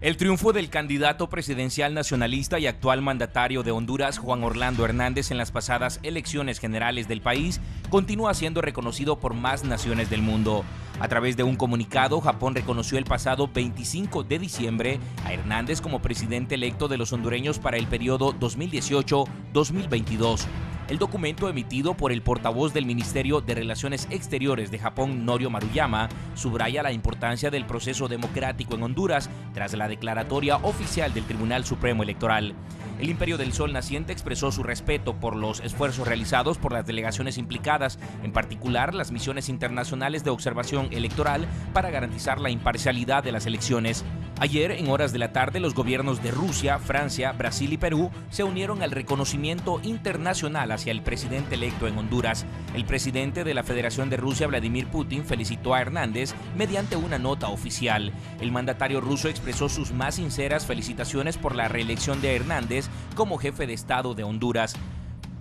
El triunfo del candidato presidencial nacionalista y actual mandatario de Honduras, Juan Orlando Hernández, en las pasadas elecciones generales del país, continúa siendo reconocido por más naciones del mundo. A través de un comunicado, Japón reconoció el pasado 25 de diciembre a Hernández como presidente electo de los hondureños para el periodo 2018-2022. El documento emitido por el portavoz del Ministerio de Relaciones Exteriores de Japón, Norio Maruyama, subraya la importancia del proceso democrático en Honduras tras la declaratoria oficial del Tribunal Supremo Electoral. El Imperio del Sol Naciente expresó su respeto por los esfuerzos realizados por las delegaciones implicadas, en particular las misiones internacionales de observación electoral para garantizar la imparcialidad de las elecciones. Ayer, en horas de la tarde, los gobiernos de Rusia, Francia, Brasil y Perú se unieron al reconocimiento internacional hacia el presidente electo en Honduras. El presidente de la Federación de Rusia, Vladimir Putin, felicitó a Hernández mediante una nota oficial. El mandatario ruso expresó sus más sinceras felicitaciones por la reelección de Hernández como jefe de Estado de Honduras.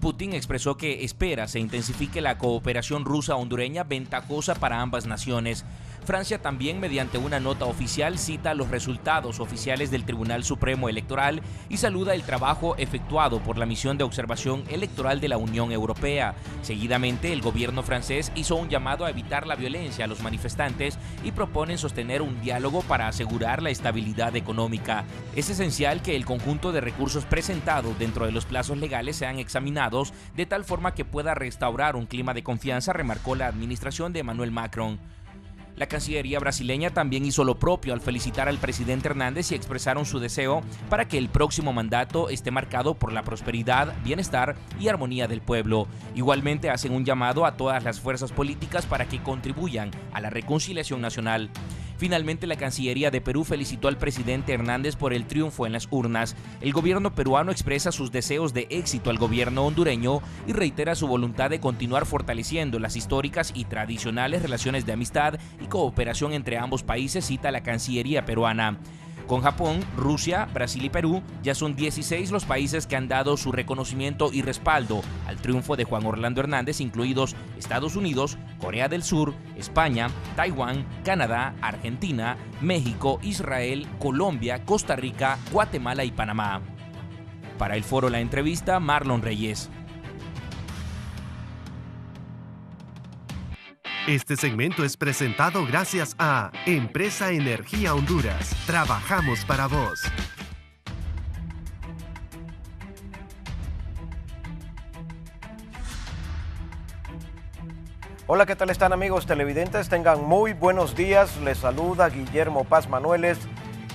Putin expresó que espera se intensifique la cooperación rusa-hondureña ventajosa para ambas naciones. Francia también, mediante una nota oficial, cita los resultados oficiales del Tribunal Supremo Electoral y saluda el trabajo efectuado por la misión de observación electoral de la Unión Europea. Seguidamente, el gobierno francés hizo un llamado a evitar la violencia a los manifestantes y proponen sostener un diálogo para asegurar la estabilidad económica. Es esencial que el conjunto de recursos presentados dentro de los plazos legales sean examinados de tal forma que pueda restaurar un clima de confianza, remarcó la administración de Emmanuel Macron. La Cancillería brasileña también hizo lo propio al felicitar al presidente Hernández y expresaron su deseo para que el próximo mandato esté marcado por la prosperidad, bienestar y armonía del pueblo. Igualmente hacen un llamado a todas las fuerzas políticas para que contribuyan a la reconciliación nacional. Finalmente, la Cancillería de Perú felicitó al presidente Hernández por el triunfo en las urnas. El gobierno peruano expresa sus deseos de éxito al gobierno hondureño y reitera su voluntad de continuar fortaleciendo las históricas y tradicionales relaciones de amistad y cooperación entre ambos países, cita la Cancillería peruana. Con Japón, Rusia, Brasil y Perú, ya son 16 los países que han dado su reconocimiento y respaldo al triunfo de Juan Orlando Hernández, incluidos Estados Unidos, Corea del Sur, España, Taiwán, Canadá, Argentina, México, Israel, Colombia, Costa Rica, Guatemala y Panamá. Para el foro La Entrevista, Marlon Reyes. Este segmento es presentado gracias a Empresa Energía Honduras. Trabajamos para vos. Hola, ¿qué tal están, amigos televidentes? Tengan muy buenos días. Les saluda Guillermo Paz Manueles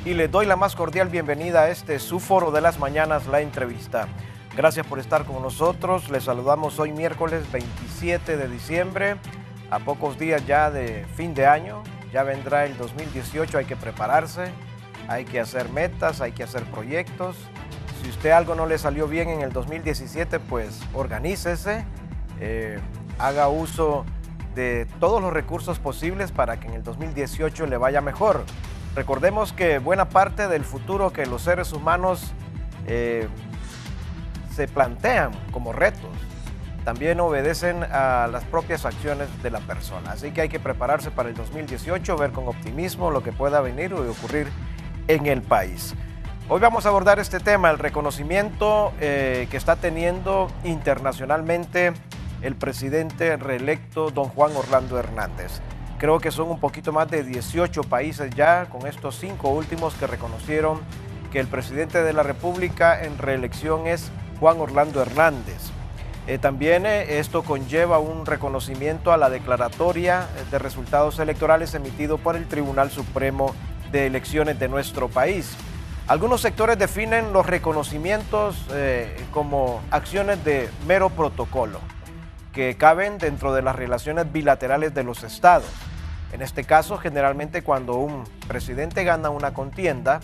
y les doy la más cordial bienvenida a este su foro de las mañanas, La Entrevista. Gracias por estar con nosotros. Les saludamos hoy miércoles 27 de diciembre. A pocos días ya de fin de año, ya vendrá el 2018, hay que prepararse, hay que hacer metas, hay que hacer proyectos. Si usted algo no le salió bien en el 2017, pues organícese, haga uso de todos los recursos posibles para que en el 2018 le vaya mejor. Recordemos que buena parte del futuro que los seres humanos se plantean como retos, también obedecen a las propias acciones de la persona. Así que hay que prepararse para el 2018, ver con optimismo lo que pueda venir o ocurrir en el país. Hoy vamos a abordar este tema, el reconocimiento que está teniendo internacionalmente el presidente reelecto, don Juan Orlando Hernández. Creo que son un poquito más de 18 países ya, con estos 5 últimos que reconocieron que el presidente de la República en reelección es Juan Orlando Hernández. También esto conlleva un reconocimiento a la declaratoria de resultados electorales emitido por el Tribunal Supremo de Elecciones de nuestro país. Algunos sectores definen los reconocimientos como acciones de mero protocolo, que caben dentro de las relaciones bilaterales de los estados. En este caso, generalmente cuando un presidente gana una contienda,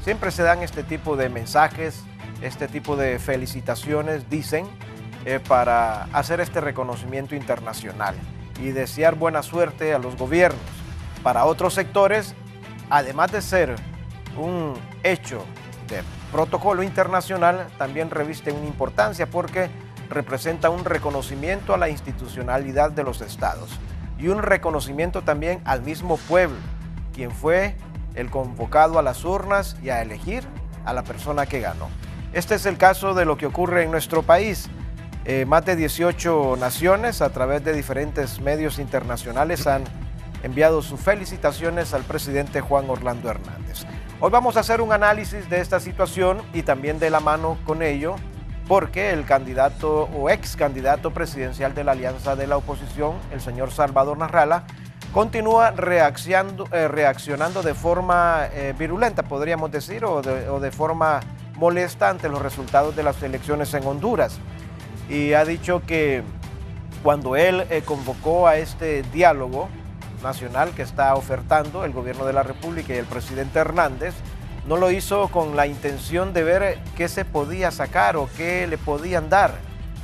siempre se dan este tipo de mensajes, este tipo de felicitaciones, dicen, para hacer este reconocimiento internacional y desear buena suerte a los gobiernos. Para otros sectores, además de ser un hecho de protocolo internacional, también reviste una importancia porque representa un reconocimiento a la institucionalidad de los estados y un reconocimiento también al mismo pueblo, quien fue el convocado a las urnas y a elegir a la persona que ganó. Este es el caso de lo que ocurre en nuestro país. Más de 18 naciones a través de diferentes medios internacionales han enviado sus felicitaciones al presidente Juan Orlando Hernández. Hoy vamos a hacer un análisis de esta situación y también de la mano con ello, porque el candidato o ex candidato presidencial de la Alianza de la Oposición, el señor Salvador Narrala, continúa reaccionando de forma virulenta, podríamos decir, o de forma molesta ante los resultados de las elecciones en Honduras. Y ha dicho que cuando él convocó a este diálogo nacional que está ofertando el gobierno de la República y el presidente Hernández, no lo hizo con la intención de ver qué se podía sacar o qué le podían dar,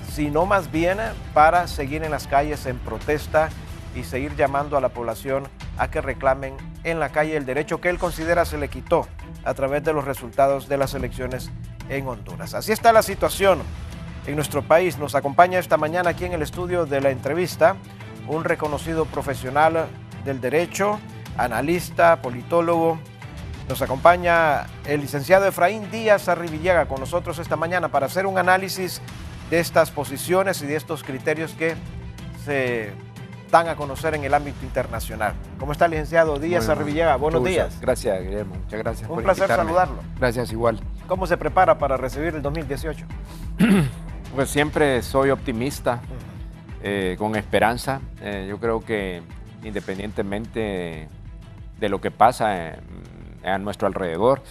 sino más bien para seguir en las calles en protesta y seguir llamando a la población a que reclamen en la calle el derecho que él considera se le quitó a través de los resultados de las elecciones en Honduras. Así está la situación en nuestro país. Nos acompaña esta mañana aquí en el estudio de la entrevista un reconocido profesional del derecho, analista, politólogo. Nos acompaña el licenciado Efraín Díaz Arribillaga con nosotros esta mañana para hacer un análisis de estas posiciones y de estos criterios que se dan a conocer en el ámbito internacional. ¿Cómo está, licenciado Díaz Arribillaga? Buenos días. Gracias, Guillermo. Muchas gracias por invitarme. Un placer saludarlo. Gracias, igual. ¿Cómo se prepara para recibir el 2018? Pues siempre soy optimista, con esperanza. Yo creo que independientemente de lo que pasa a nuestro alrededor,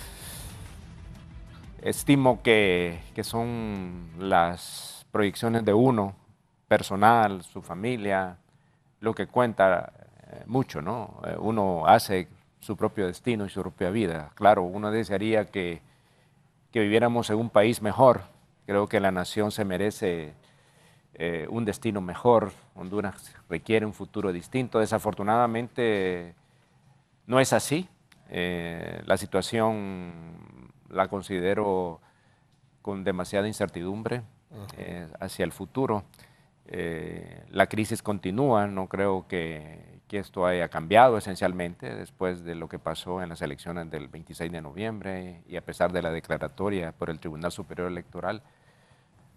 estimo que son las proyecciones de uno, personal, su familia, lo que cuenta mucho, ¿no? Uno hace su propio destino y su propia vida. Claro, uno desearía que viviéramos en un país mejor. Creo que la nación se merece un destino mejor. Honduras requiere un futuro distinto. Desafortunadamente no es así. La situación la considero con demasiada incertidumbre hacia el futuro. La crisis continúa, no creo que esto haya cambiado esencialmente después de lo que pasó en las elecciones del 26 de noviembre y a pesar de la declaratoria por el Tribunal Superior Electoral.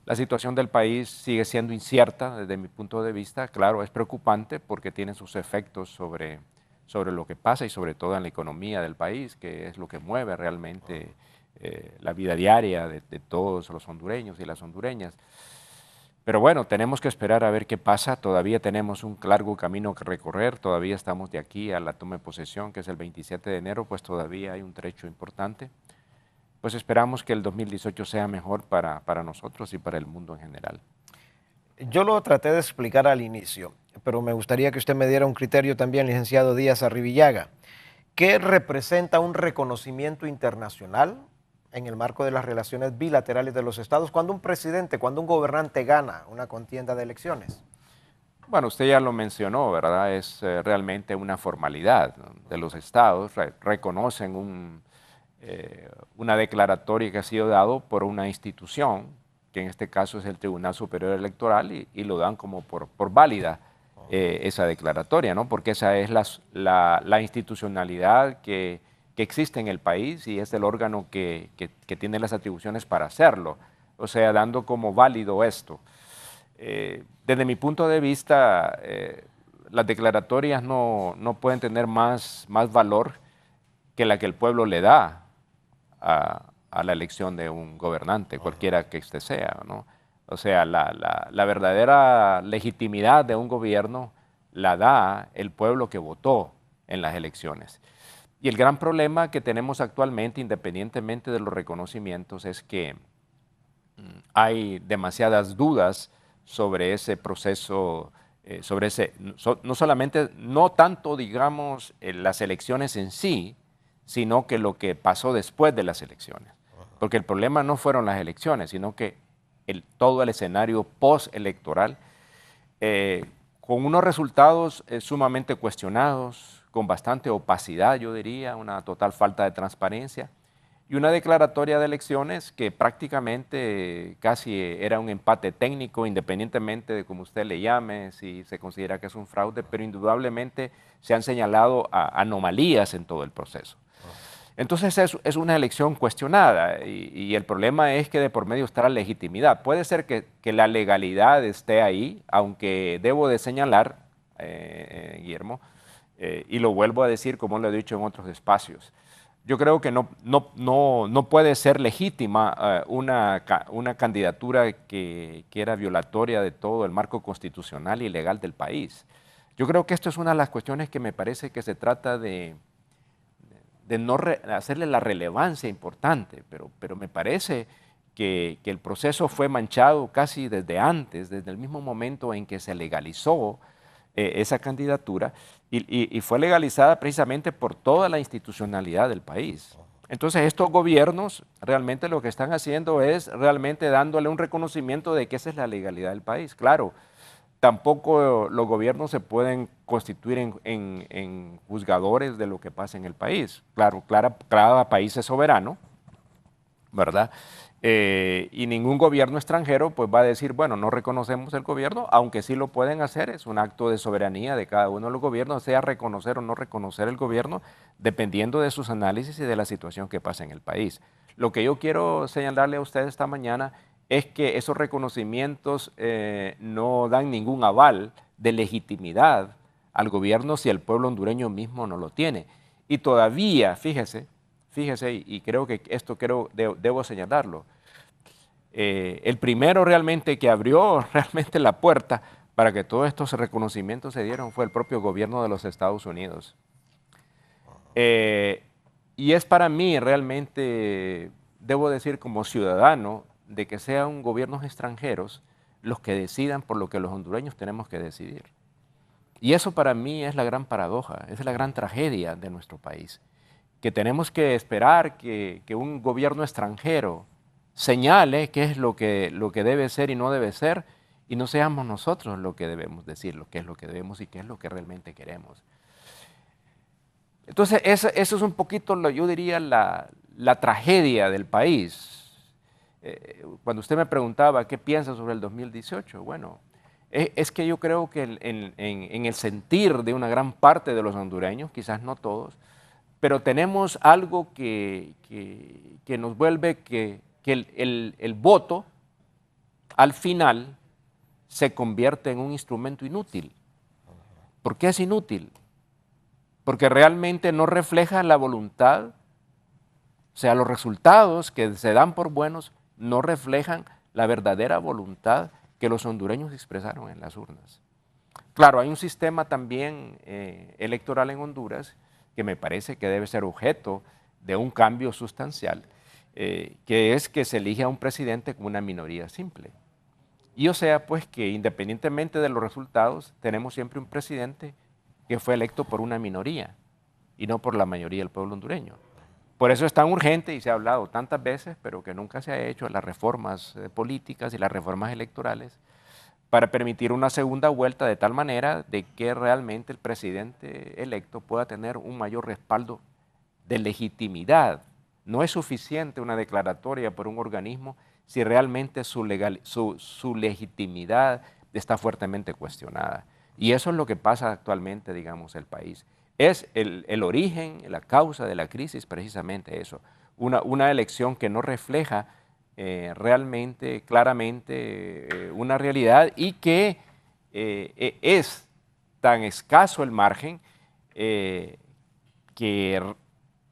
La situación del país sigue siendo incierta desde mi punto de vista. Claro, es preocupante porque tiene sus efectos sobre lo que pasa y sobre todo en la economía del país, que es lo que mueve realmente la vida diaria de todos los hondureños y las hondureñas. Pero bueno, tenemos que esperar a ver qué pasa. Todavía tenemos un largo camino que recorrer. Todavía estamos de aquí a la toma de posesión, que es el 27 de enero, pues todavía hay un trecho importante. Pues esperamos que el 2018 sea mejor para nosotros y para el mundo en general. Yo lo traté de explicar al inicio, pero me gustaría que usted me diera un criterio también, licenciado Díaz Arribillaga. ¿Qué representa un reconocimiento internacional en el marco de las relaciones bilaterales de los estados cuando un presidente, cuando un gobernante gana una contienda de elecciones? Bueno, usted ya lo mencionó, ¿verdad? Es realmente una formalidad, ¿no? De los estados. Reconocen una declaratoria que ha sido dado por una institución, que en este caso es el Tribunal Superior Electoral, y lo dan como por válida esa declaratoria, ¿no? Porque esa es la institucionalidad que existe en el país y es el órgano que tiene las atribuciones para hacerlo, o sea, dando como válido esto. Desde mi punto de vista, las declaratorias no pueden tener más valor que la que el pueblo le da a la elección de un gobernante, cualquiera que éste sea, ¿no? O sea, la verdadera legitimidad de un gobierno la da el pueblo que votó en las elecciones. Y el gran problema que tenemos actualmente, independientemente de los reconocimientos, es que hay demasiadas dudas sobre ese proceso, no tanto, digamos, las elecciones en sí, sino que lo que pasó después de las elecciones. Porque el problema no fueron las elecciones, sino que todo el escenario postelectoral, con unos resultados sumamente cuestionados, con bastante opacidad, yo diría, una total falta de transparencia, y una declaratoria de elecciones que prácticamente casi era un empate técnico, independientemente de cómo usted le llame, si se considera que es un fraude, pero indudablemente se han señalado anomalías en todo el proceso. Entonces es una elección cuestionada y el problema es que de por medio está la legitimidad. Puede ser que la legalidad esté ahí, aunque debo de señalar, Guillermo, y lo vuelvo a decir como lo he dicho en otros espacios, yo creo que no puede ser legítima una candidatura que era violatoria de todo el marco constitucional y legal del país. Yo creo que esto es una de las cuestiones que me parece que se trata de no hacerle la relevancia importante, pero me parece que el proceso fue manchado casi desde antes, desde el mismo momento en que se legalizó esa candidatura y fue legalizada precisamente por toda la institucionalidad del país. Entonces estos gobiernos realmente lo que están haciendo es realmente dándole un reconocimiento de que esa es la legalidad del país. Claro, tampoco los gobiernos se pueden constituir en juzgadores de lo que pasa en el país. Claro, cada país es soberano, ¿verdad? Y ningún gobierno extranjero pues va a decir, bueno, no reconocemos el gobierno, aunque sí lo pueden hacer, es un acto de soberanía de cada uno de los gobiernos, sea reconocer o no reconocer el gobierno, dependiendo de sus análisis y de la situación que pasa en el país. Lo que yo quiero señalarle a ustedes esta mañana es que esos reconocimientos no dan ningún aval de legitimidad al gobierno si el pueblo hondureño mismo no lo tiene. Y todavía, fíjese, y creo que esto debo señalarlo, el primero realmente que abrió realmente la puerta para que todos estos reconocimientos se dieron fue el propio gobierno de los Estados Unidos. Y es para mí realmente, debo decir como ciudadano, de que sean gobiernos extranjeros los que decidan por lo que los hondureños tenemos que decidir. Y eso para mí es la gran paradoja, es la gran tragedia de nuestro país, que tenemos que esperar que un gobierno extranjero señale qué es lo que debe ser y no debe ser, y no seamos nosotros lo que debemos decir, lo que es lo que debemos y qué es lo que realmente queremos. Entonces, eso es un poquito, yo diría, la tragedia del país. Cuando usted me preguntaba qué piensa sobre el 2018, bueno, es que yo creo que en el sentir de una gran parte de los hondureños, quizás no todos, pero tenemos algo que nos vuelve que el voto al final se convierte en un instrumento inútil. ¿Por qué es inútil? Porque realmente no refleja la voluntad, o sea, los resultados que se dan por buenos no reflejan la verdadera voluntad que los hondureños expresaron en las urnas. Claro, hay un sistema también electoral en Honduras que me parece que debe ser objeto de un cambio sustancial, que es que se elige a un presidente con una minoría simple. Y o sea, pues que independientemente de los resultados, tenemos siempre un presidente que fue electo por una minoría y no por la mayoría del pueblo hondureño. Por eso es tan urgente y se ha hablado tantas veces, pero que nunca se ha hecho, las reformas políticas y las reformas electorales para permitir una segunda vuelta de tal manera de que realmente el presidente electo pueda tener un mayor respaldo de legitimidad. No es suficiente una declaratoria por un organismo si realmente su legitimidad está fuertemente cuestionada. Y eso es lo que pasa actualmente, digamos, en el país. Es el origen, la causa de la crisis, precisamente eso. Una elección que no refleja realmente, claramente, una realidad y que es tan escaso el margen que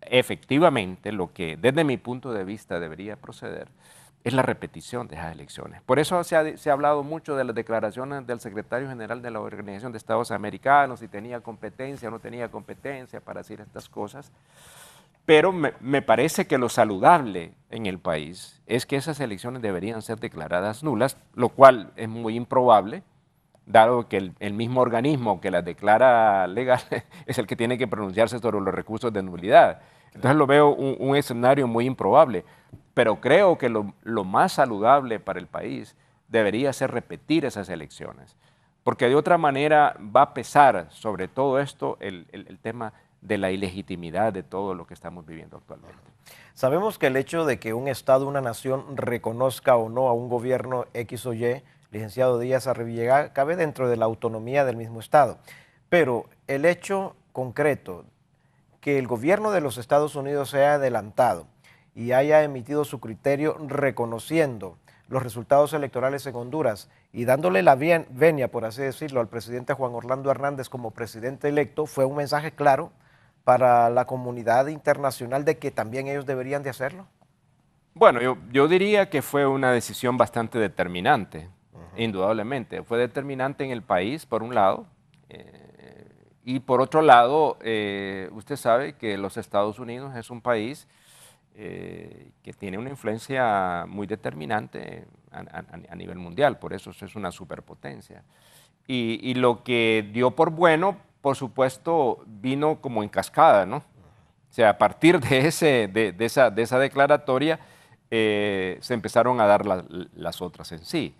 efectivamente lo que desde mi punto de vista debería proceder es la repetición de esas elecciones. Por eso se ha hablado mucho de las declaraciones del secretario general de la Organización de Estados Americanos, si tenía competencia o no tenía competencia para decir estas cosas, pero me parece que lo saludable en el país es que esas elecciones deberían ser declaradas nulas, lo cual es muy improbable, dado que el mismo organismo que las declara legales es el que tiene que pronunciarse sobre los recursos de nulidad. Entonces lo veo un escenario muy improbable, pero creo que lo más saludable para el país debería ser repetir esas elecciones, porque de otra manera va a pesar sobre todo esto el tema de la ilegitimidad de todo lo que estamos viviendo actualmente. Sabemos que el hecho de que un Estado, una nación, reconozca o no a un gobierno X o Y, licenciado Díaz Arribillega, cabe dentro de la autonomía del mismo Estado. Pero el hecho concreto que el gobierno de los Estados Unidos se haya adelantado y haya emitido su criterio reconociendo los resultados electorales en Honduras y dándole la venia, por así decirlo, al presidente Juan Orlando Hernández como presidente electo, fue un mensaje claro para la comunidad internacional de que también ellos deberían de hacerlo. Bueno, yo diría que fue una decisión bastante determinante, indudablemente. Fue determinante en el país, por un lado, y por otro lado, usted sabe que los Estados Unidos es un país que tiene una influencia muy determinante a nivel mundial, por eso es una superpotencia. Y lo que dio por bueno, por supuesto, vino como en cascada, ¿no? O sea, a partir de esa declaratoria se empezaron a dar las otras en sí.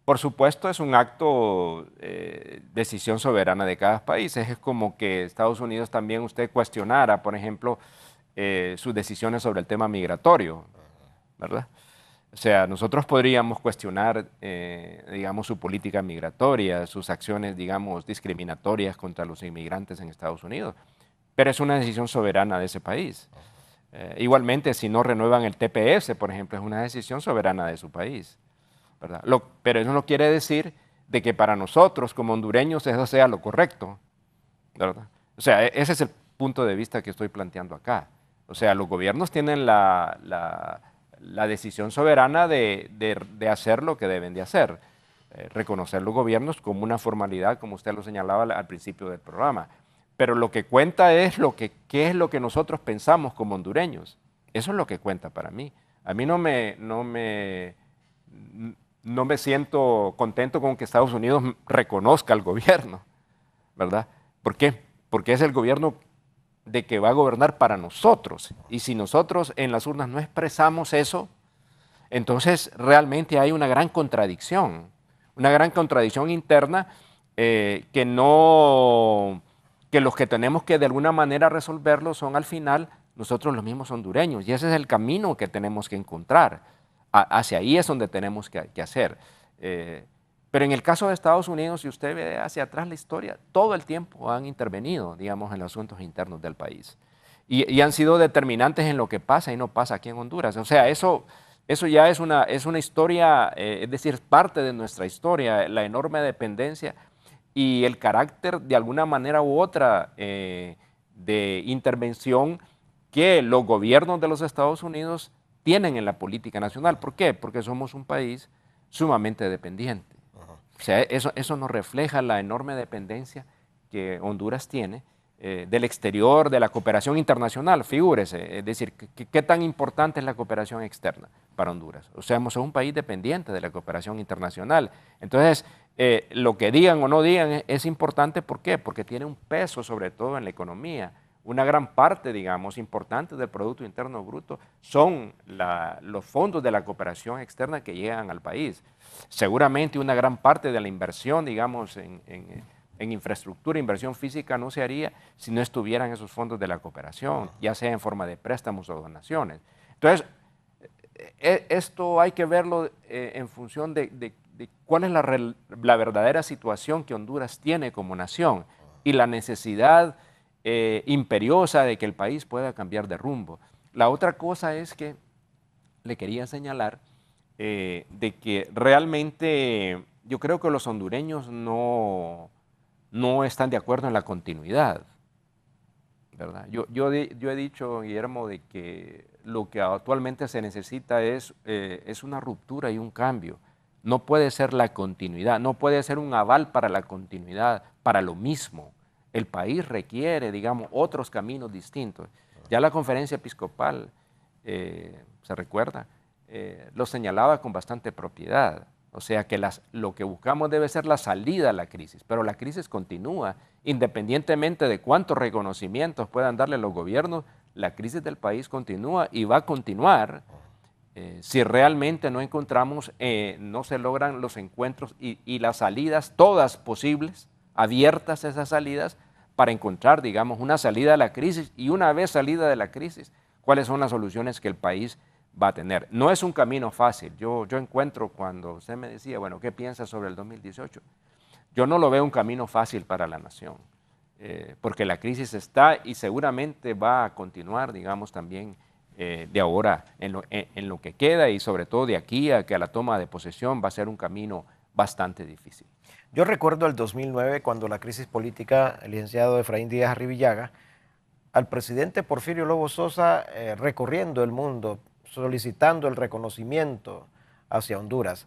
Por supuesto, es un acto, decisión soberana de cada país. Es como que Estados Unidos también usted cuestionara, por ejemplo, sus decisiones sobre el tema migratorio, ¿verdad? O sea, nosotros podríamos cuestionar, digamos, su política migratoria, sus acciones, digamos, discriminatorias contra los inmigrantes en Estados Unidos, pero es una decisión soberana de ese país. Igualmente, si no renuevan el TPS, por ejemplo, es una decisión soberana de su país, ¿verdad? Pero eso no quiere decir de que para nosotros, como hondureños, eso sea lo correcto, ¿verdad? O sea, ese es el punto de vista que estoy planteando acá. O sea, los gobiernos tienen la decisión soberana de hacer lo que deben de hacer. Reconocer los gobiernos como una formalidad, como usted lo señalaba al principio del programa. Pero lo que cuenta es qué es lo que nosotros pensamos como hondureños. Eso es lo que cuenta para mí. A mí no me siento contento con que Estados Unidos reconozca al gobierno, ¿verdad? ¿Por qué? Porque es el gobierno de que va a gobernar para nosotros. Y si nosotros en las urnas no expresamos eso, entonces realmente hay una gran contradicción interna que los que tenemos que de alguna manera resolverlo son al final nosotros los mismos hondureños. Y ese es el camino que tenemos que encontrar. Hacia ahí es donde tenemos que hacer. Pero en el caso de Estados Unidos, si usted ve hacia atrás la historia, todo el tiempo han intervenido, digamos, en los asuntos internos del país. Y han sido determinantes en lo que pasa y no pasa aquí en Honduras. O sea, eso ya es una historia, es decir, parte de nuestra historia, la enorme dependencia y el carácter de alguna manera u otra de intervención que los gobiernos de los Estados Unidos tienen en la política nacional. ¿Por qué? Porque somos un país sumamente dependiente. O sea, eso nos refleja la enorme dependencia que Honduras tiene del exterior, de la cooperación internacional, figúrese. Es decir, ¿qué tan importante es la cooperación externa para Honduras? O sea, somos un país dependiente de la cooperación internacional. Entonces, lo que digan o no digan es importante. ¿Por qué? Porque tiene un peso sobre todo en la economía. Una gran parte, digamos, importante del Producto Interno Bruto son los fondos de la cooperación externa que llegan al país. Seguramente una gran parte de la inversión, digamos, en infraestructura, inversión física, no se haría si no estuvieran esos fondos de la cooperación, ya sea en forma de préstamos o donaciones. Entonces, esto hay que verlo en función de cuál es la verdadera situación que Honduras tiene como nación y la necesidad imperiosa de que el país pueda cambiar de rumbo. La otra cosa es que le quería señalar de que realmente yo creo que los hondureños no están de acuerdo en la continuidad, ¿verdad? Yo he dicho, Guillermo, de que lo que actualmente se necesita es una ruptura y un cambio. No puede ser la continuidad, no puede ser un aval para la continuidad, para lo mismo. El país requiere, digamos, otros caminos distintos. Ya la conferencia episcopal, se recuerda, lo señalaba con bastante propiedad. O sea que lo que buscamos debe ser la salida a la crisis, pero la crisis continúa. Independientemente de cuántos reconocimientos puedan darle los gobiernos, la crisis del país continúa y va a continuar si realmente no encontramos, no se logran los encuentros y las salidas, todas posibles, abiertas esas salidas, para encontrar, digamos, una salida de la crisis y una vez salida de la crisis, cuáles son las soluciones que el país va a tener. No es un camino fácil. Yo encuentro cuando usted me decía, bueno, ¿qué piensa sobre el 2018? Yo no lo veo un camino fácil para la nación, porque la crisis está y seguramente va a continuar, digamos, también de ahora en lo que queda y sobre todo de aquí a que a la toma de posesión va a ser un camino bastante difícil. Yo recuerdo el 2009 cuando la crisis política, el licenciado Efraín Díaz Arribillaga, al presidente Porfirio Lobo Sosa recorriendo el mundo, solicitando el reconocimiento hacia Honduras.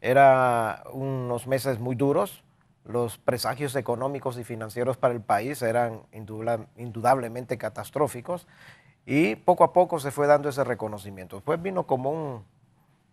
Eran unos meses muy duros, los presagios económicos y financieros para el país eran indudablemente catastróficos y poco a poco se fue dando ese reconocimiento. Después vino como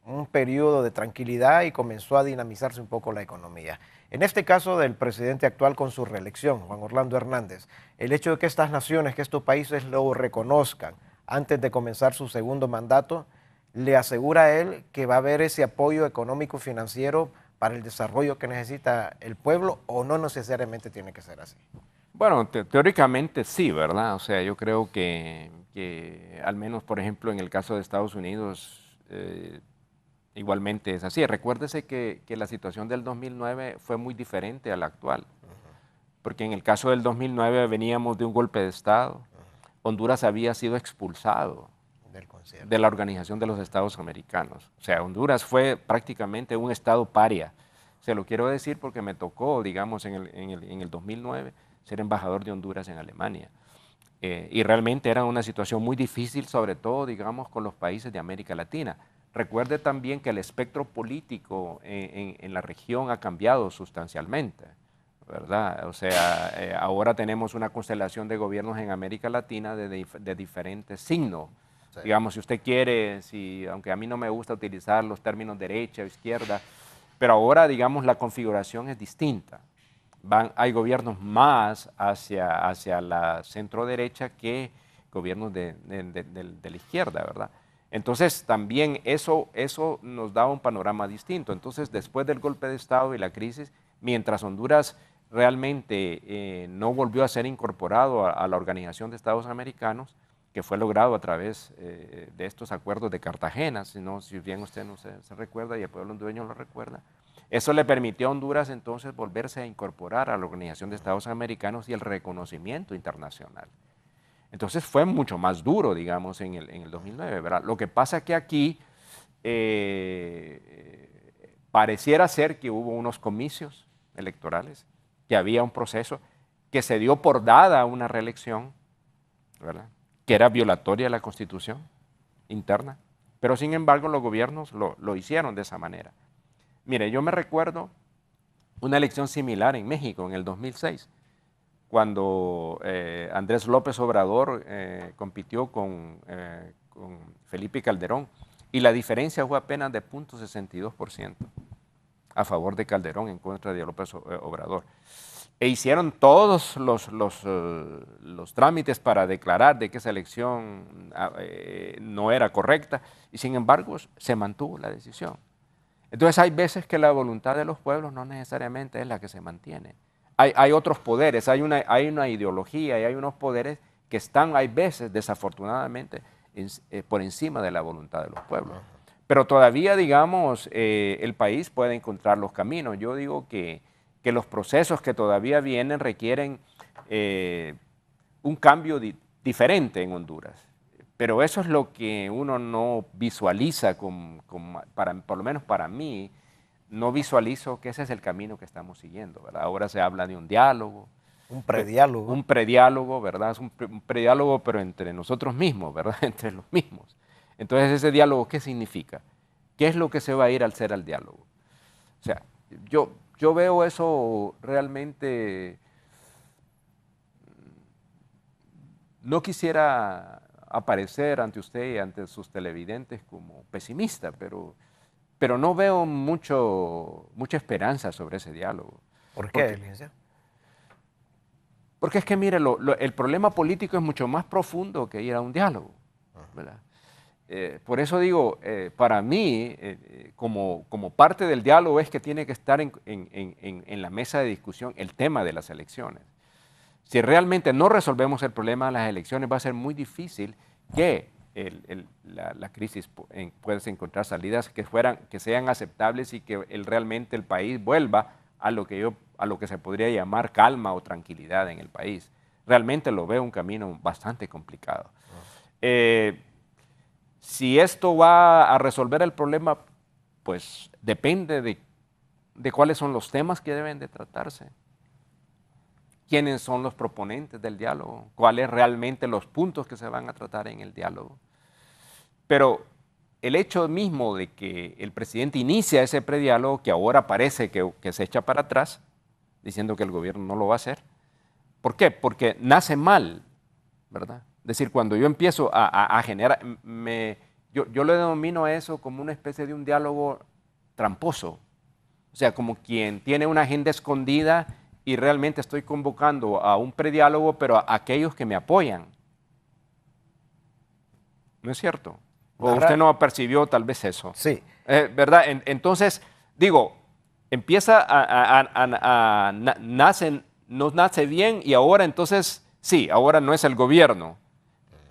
un periodo de tranquilidad y comenzó a dinamizarse un poco la economía. En este caso del presidente actual con su reelección, Juan Orlando Hernández, el hecho de que estas naciones, que estos países lo reconozcan antes de comenzar su segundo mandato, le asegura a él que va a haber ese apoyo económico y financiero para el desarrollo que necesita el pueblo, o no necesariamente tiene que ser así. Bueno, teóricamente sí, ¿verdad? O sea, yo creo que al menos, por ejemplo, en el caso de Estados Unidos, igualmente es así. Recuérdese que la situación del 2009 fue muy diferente a la actual, porque en el caso del 2009 veníamos de un golpe de Estado. Honduras había sido expulsado de la Organización de los Estados Americanos. O sea, Honduras fue prácticamente un estado paria. Se lo quiero decir porque me tocó, digamos, en el 2009 ser embajador de Honduras en Alemania. Y realmente era una situación muy difícil, sobre todo, digamos, con los países de América Latina. Recuerde también que el espectro político en la región ha cambiado sustancialmente, ¿verdad? O sea, ahora tenemos una constelación de gobiernos en América Latina de diferentes signos. Sí. Digamos, si usted quiere, aunque a mí no me gusta utilizar los términos derecha o izquierda, pero ahora, digamos, la configuración es distinta. Hay gobiernos más hacia la centro derecha que gobiernos de la izquierda, ¿verdad? Entonces, también eso nos da un panorama distinto. Entonces, después del golpe de Estado y la crisis, mientras Honduras realmente no volvió a ser incorporado a la Organización de Estados Americanos, que fue logrado a través de estos acuerdos de Cartagena, si bien usted no se recuerda y el pueblo hondureño lo recuerda, eso le permitió a Honduras entonces volverse a incorporar a la Organización de Estados Americanos y el reconocimiento internacional. Entonces fue mucho más duro, digamos, en el 2009, ¿verdad? Lo que pasa es que aquí pareciera ser que hubo unos comicios electorales, que había un proceso, que se dio por dada una reelección, ¿verdad?, que era violatoria de la Constitución interna, pero sin embargo los gobiernos lo hicieron de esa manera. Mire, yo me recuerdo una elección similar en México en el 2006, cuando Andrés López Obrador compitió con Felipe Calderón, y la diferencia fue apenas de 0.62% a favor de Calderón en contra de López Obrador. E hicieron todos los trámites para declarar de que esa elección no era correcta, y sin embargo se mantuvo la decisión. Entonces hay veces que la voluntad de los pueblos no necesariamente es la que se mantiene. Hay otros poderes, hay una ideología y hay unos poderes que están, hay veces, desafortunadamente, por encima de la voluntad de los pueblos. Pero todavía, digamos, el país puede encontrar los caminos. Yo digo que los procesos que todavía vienen requieren un cambio diferente en Honduras. Pero eso es lo que uno no visualiza, por lo menos para mí, no visualizo que ese es el camino que estamos siguiendo, ¿verdad? Ahora se habla de un diálogo. Un prediálogo. Un prediálogo, ¿verdad? Es un prediálogo, pero entre nosotros mismos, ¿verdad? Entre los mismos. Entonces, ese diálogo, ¿qué significa? ¿Qué es lo que se va a ir al ser al diálogo? O sea, yo veo eso realmente. No quisiera aparecer ante usted y ante sus televidentes como pesimista, pero no veo mucha esperanza sobre ese diálogo. ¿Por qué, licenciado? Porque es que, mire, el problema político es mucho más profundo que ir a un diálogo, ¿verdad? Por eso digo, para mí, como parte del diálogo es que tiene que estar en la mesa de discusión el tema de las elecciones. Si realmente no resolvemos el problema de las elecciones, va a ser muy difícil que la crisis pueda encontrar salidas que sean aceptables y que realmente el país vuelva a lo que se podría llamar calma o tranquilidad en el país. Realmente lo veo un camino bastante complicado. Si esto va a resolver el problema, pues depende de cuáles son los temas que deben de tratarse. ¿Quiénes son los proponentes del diálogo? ¿Cuáles realmente los puntos que se van a tratar en el diálogo? Pero el hecho mismo de que el presidente inicia ese prediálogo, que ahora parece que se echa para atrás, diciendo que el gobierno no lo va a hacer. ¿Por qué? Porque nace mal, ¿verdad? Es decir, cuando yo empiezo a generar, yo lo denomino a eso como una especie de un diálogo tramposo. O sea, como quien tiene una agenda escondida y realmente estoy convocando a un prediálogo, pero a aquellos que me apoyan. ¿No es cierto? ¿O usted no percibió tal vez eso? Sí. ¿Verdad? Entonces, digo, empieza no nace bien y ahora entonces, sí, ahora no es el gobierno.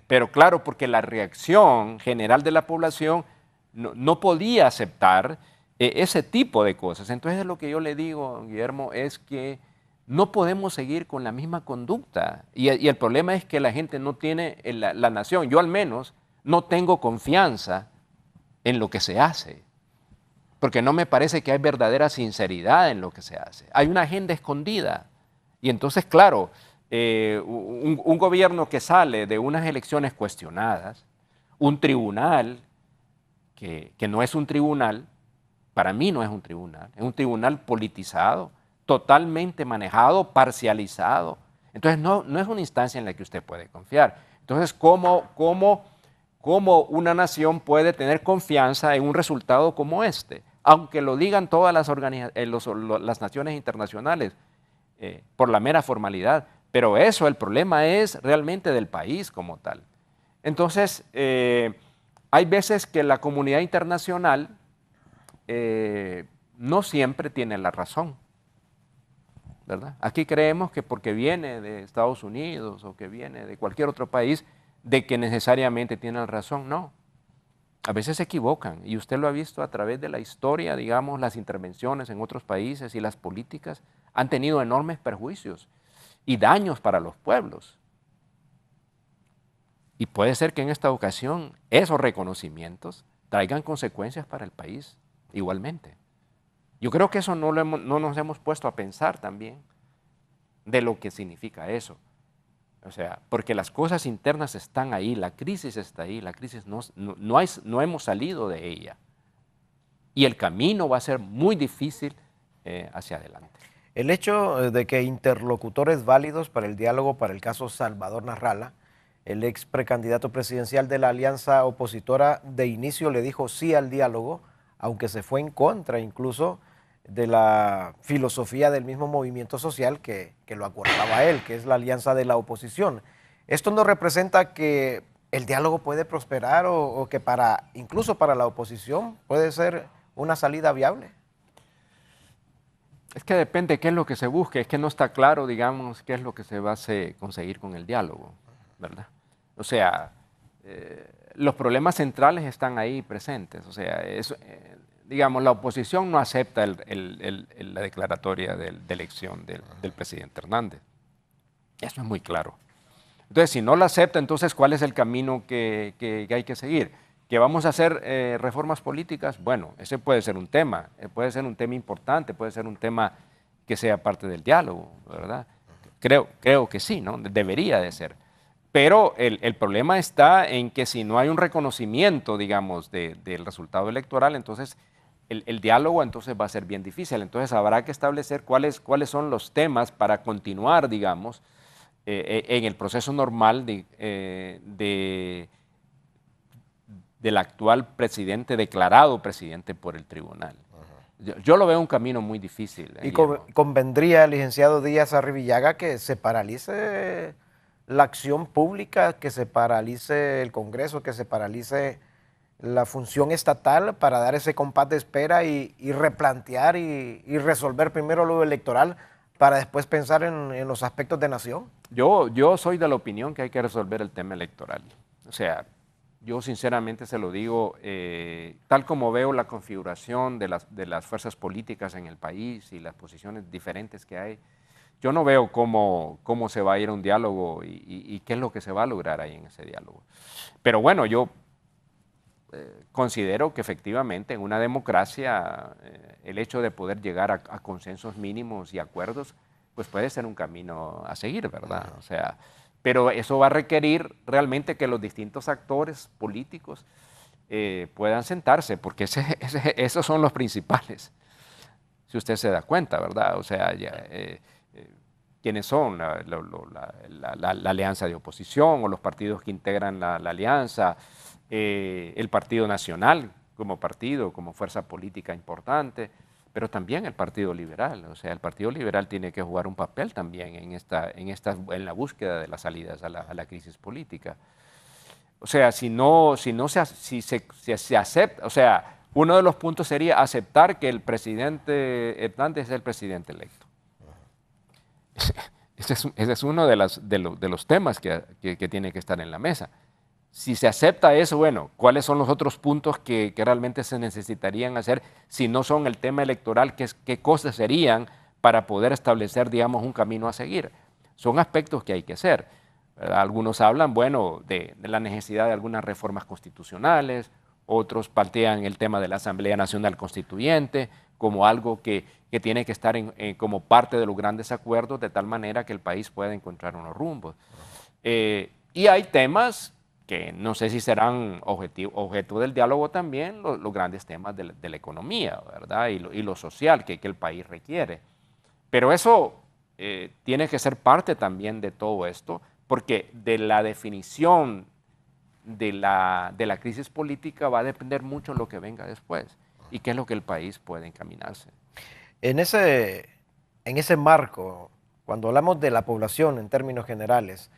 Pero claro, porque la reacción general de la población no podía aceptar ese tipo de cosas. Entonces lo que yo le digo, Guillermo, es que no podemos seguir con la misma conducta. Y el problema es que la gente no tiene, la nación, yo al menos, no tengo confianza en lo que se hace. Porque no me parece que hay verdadera sinceridad en lo que se hace. Hay una agenda escondida. Y entonces, claro, un gobierno que sale de unas elecciones cuestionadas, un tribunal que no es un tribunal, para mí no es un tribunal politizado, totalmente manejado, parcializado. Entonces no es una instancia en la que usted puede confiar. Entonces, ¿cómo una nación puede tener confianza en un resultado como este? Aunque lo digan todas las naciones internacionales, por la mera formalidad. Pero el problema es realmente del país como tal. Entonces, hay veces que la comunidad internacional no siempre tiene la razón, ¿verdad? Aquí creemos que porque viene de Estados Unidos o que viene de cualquier otro país, de que necesariamente tienen razón. No. A veces se equivocan y usted lo ha visto a través de la historia, digamos, las intervenciones en otros países y las políticas han tenido enormes perjuicios y daños para los pueblos. Y puede ser que en esta ocasión esos reconocimientos traigan consecuencias para el país igualmente. Yo creo que eso no nos hemos puesto a pensar también de lo que significa eso. O sea, porque las cosas internas están ahí, la crisis está ahí, la crisis no hemos salido de ella. Y el camino va a ser muy difícil hacia adelante. El hecho de que interlocutores válidos para el diálogo para el caso Salvador Narrala, el ex precandidato presidencial de la alianza opositora, de inicio le dijo sí al diálogo, aunque se fue en contra incluso de la filosofía del mismo movimiento social que lo acordaba él, que es la alianza de la oposición. ¿Esto no representa que el diálogo puede prosperar o que incluso para la oposición puede ser una salida viable? Es que depende qué es lo que se busque, es que no está claro, digamos, qué es lo que se va a conseguir con el diálogo, ¿verdad? O sea, los problemas centrales están ahí presentes, o sea, digamos, la oposición no acepta la declaratoria de elección del presidente Hernández. Eso es muy claro. Entonces, si no la acepta, entonces, ¿cuál es el camino que hay que seguir? ¿Que vamos a hacer reformas políticas? Bueno, ese puede ser un tema importante, puede ser un tema que sea parte del diálogo, ¿verdad? Creo que sí, ¿no? Debería de ser. Pero el problema está en que si no hay un reconocimiento, digamos, del resultado electoral, entonces el diálogo entonces va a ser bien difícil. Entonces habrá que establecer cuáles son los temas para continuar, digamos, en el proceso normal del actual presidente, declarado presidente por el tribunal. Yo lo veo un camino muy difícil. ¿Y convendría, licenciado Díaz Arribillaga, que se paralice la acción pública, que se paralice el Congreso, que se paralice la función estatal para dar ese compás de espera y replantear y resolver primero lo electoral para después pensar en los aspectos de nación? Yo soy de la opinión que hay que resolver el tema electoral. O sea, yo sinceramente se lo digo, tal como veo la configuración de las fuerzas políticas en el país y las posiciones diferentes que hay, yo no veo cómo se va a ir a un diálogo y qué es lo que se va a lograr ahí en ese diálogo. Pero bueno, yo considero que efectivamente en una democracia el hecho de poder llegar a consensos mínimos y acuerdos, pues puede ser un camino a seguir, ¿verdad? O sea, pero eso va a requerir realmente que los distintos actores políticos puedan sentarse, porque esos son los principales, si usted se da cuenta, ¿verdad? O sea, quiénes son la alianza de oposición o los partidos que integran la alianza, el Partido Nacional como partido, como fuerza política importante, pero también el Partido Liberal. O sea, el Partido Liberal tiene que jugar un papel también en la búsqueda de las salidas a la crisis política. O sea, si se acepta, o sea, uno de los puntos sería aceptar que el presidente Hernández es el presidente electo. Ese es uno de los temas que tiene que estar en la mesa. Si se acepta eso, bueno, ¿cuáles son los otros puntos que realmente se necesitarían hacer si no son el tema electoral? ¿Qué cosas serían para poder establecer, digamos, un camino a seguir? Son aspectos que hay que hacer, ¿verdad? Algunos hablan, bueno, de la necesidad de algunas reformas constitucionales, otros plantean el tema de la Asamblea Nacional Constituyente como algo que tiene que estar como parte de los grandes acuerdos, de tal manera que el país pueda encontrar unos rumbos. Y hay temas que no sé si serán objeto del diálogo también, los grandes temas de la economía, ¿verdad? Y lo social que el país requiere. Pero eso tiene que ser parte también de todo esto, porque de la definición de la crisis política va a depender mucho lo que venga después y qué es lo que el país puede encaminarse. En ese marco, cuando hablamos de la población en términos generales,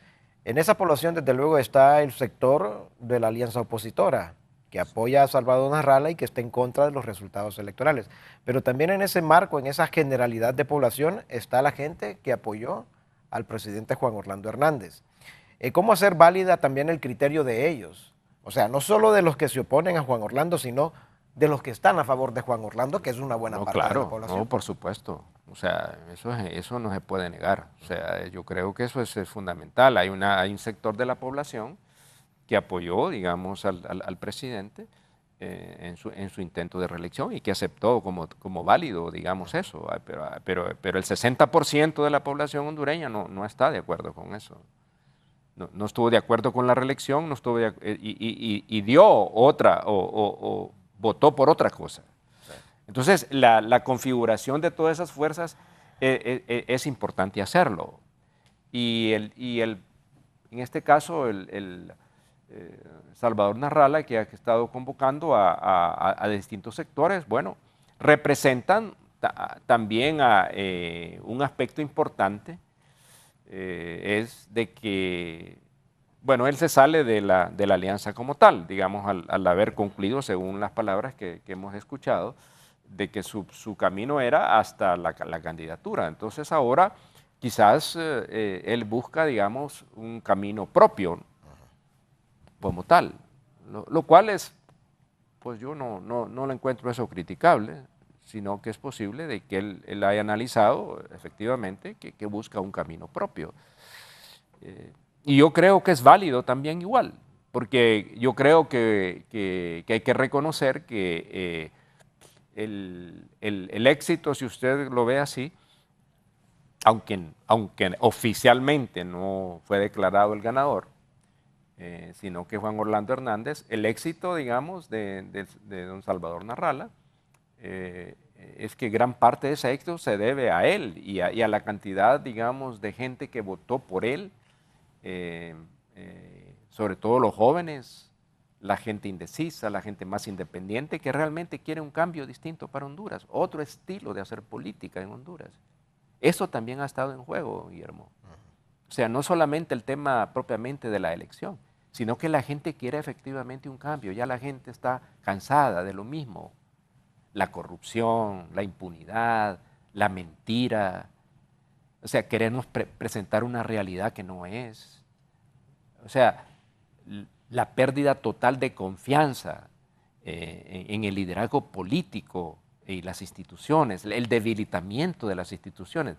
en esa población, desde luego, está el sector de la alianza opositora, que apoya a Salvador Narrala y que está en contra de los resultados electorales. Pero también en ese marco, en esa generalidad de población, está la gente que apoyó al presidente Juan Orlando Hernández. ¿Cómo hacer válida también el criterio de ellos? O sea, no solo de los que se oponen a Juan Orlando, sino de los que están a favor de Juan Orlando, que es una buena parte de la población. No, por supuesto. O sea, eso no se puede negar. O sea, yo creo que eso es fundamental. Hay un sector de la población que apoyó, digamos, al presidente en su intento de reelección y que aceptó como válido, digamos, eso. Pero el 60% de la población hondureña no está de acuerdo con eso. No estuvo de acuerdo con la reelección, y dio otra o votó por otra cosa. Entonces, la configuración de todas esas fuerzas es importante hacerlo. Y en este caso, Salvador Narrala, que ha estado convocando a distintos sectores, bueno, representan también un aspecto importante, es de que, bueno, él se sale de la alianza como tal, digamos, al haber concluido, según las palabras que hemos escuchado, de que su camino era hasta la candidatura. Entonces ahora quizás él busca, digamos, un camino propio como tal, lo cual es, pues yo no lo encuentro eso criticable, sino que es posible de que él haya analizado efectivamente que busca un camino propio. Y yo creo que es válido también igual, porque yo creo que hay que reconocer que el éxito, si usted lo ve así, aunque oficialmente no fue declarado el ganador, sino que Juan Orlando Hernández, el éxito, digamos, de don Salvador Narrala, es que gran parte de ese éxito se debe a él y a la cantidad, digamos, de gente que votó por él, sobre todo los jóvenes, la gente indecisa, la gente más independiente, que realmente quiere un cambio distinto para Honduras, otro estilo de hacer política en Honduras. Eso también ha estado en juego, Guillermo. O sea, no solamente el tema propiamente de la elección, sino que la gente quiere efectivamente un cambio. Ya la gente está cansada de lo mismo. La corrupción, la impunidad, la mentira, O sea, querernos presentar una realidad que no es. O sea, la pérdida total de confianza en el liderazgo político y las instituciones, el debilitamiento de las instituciones.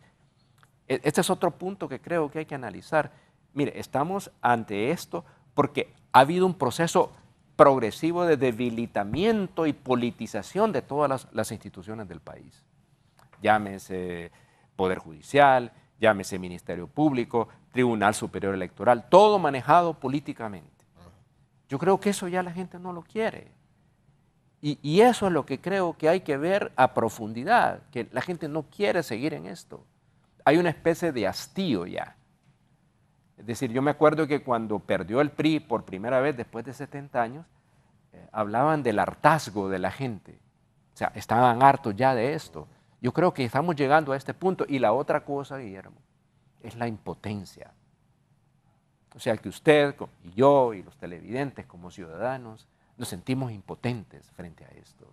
Este es otro punto que creo que hay que analizar. Mire, estamos ante esto porque ha habido un proceso progresivo de debilitamiento y politización de todas las instituciones del país. Llámese Poder Judicial, llámese Ministerio Público, Tribunal Superior Electoral, todo manejado políticamente. Yo creo que eso ya la gente no lo quiere. Y eso es lo que creo que hay que ver a profundidad, que la gente no quiere seguir en esto. Hay una especie de hastío ya. Es decir, yo me acuerdo que cuando perdió el PRI por primera vez después de 70 años, hablaban del hartazgo de la gente. O sea, estaban hartos ya de esto. Yo creo que estamos llegando a este punto. Y la otra cosa, Guillermo, es la impotencia. O sea, que usted y yo y los televidentes como ciudadanos nos sentimos impotentes frente a esto.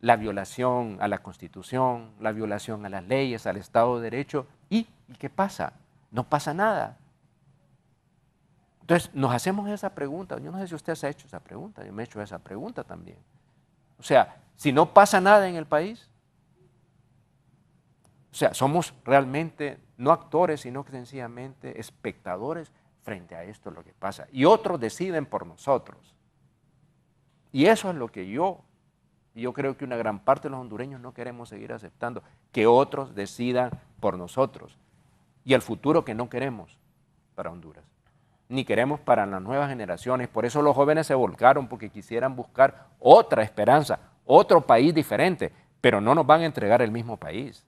La violación a la Constitución, la violación a las leyes, al Estado de Derecho. ¿Y qué pasa? No pasa nada. Entonces, nos hacemos esa pregunta. Yo no sé si usted se ha hecho esa pregunta. Yo me he hecho esa pregunta también. O sea, si no pasa nada en el país, o sea, somos realmente no actores, sino que sencillamente espectadores frente a esto, lo que pasa. Y otros deciden por nosotros. Y eso es lo que yo creo que una gran parte de los hondureños no queremos seguir aceptando, que otros decidan por nosotros. Y el futuro que no queremos para Honduras, ni queremos para las nuevas generaciones. Por eso los jóvenes se volcaron, porque quisieran buscar otra esperanza, otro país diferente, pero no nos van a entregar el mismo país.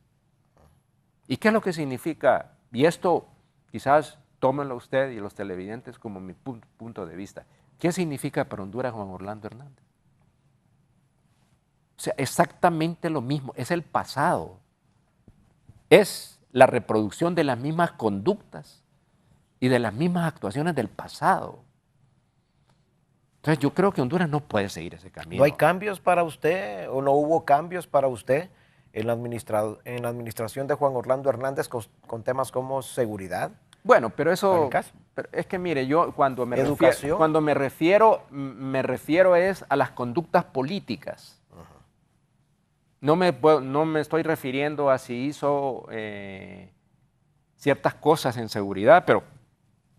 ¿Y qué es lo que significa? Y esto quizás tómenlo usted y los televidentes como mi punto de vista. ¿Qué significa para Honduras Juan Orlando Hernández? O sea, exactamente lo mismo, es el pasado. Es la reproducción de las mismas conductas y de las mismas actuaciones del pasado. Entonces yo creo que Honduras no puede seguir ese camino. ¿No hay cambios para usted o no hubo cambios para usted en la administración de Juan Orlando Hernández con temas como seguridad? Bueno, pero eso, pero es que mire, yo cuando me refiero es a las conductas políticas. No me estoy refiriendo a si hizo ciertas cosas en seguridad, pero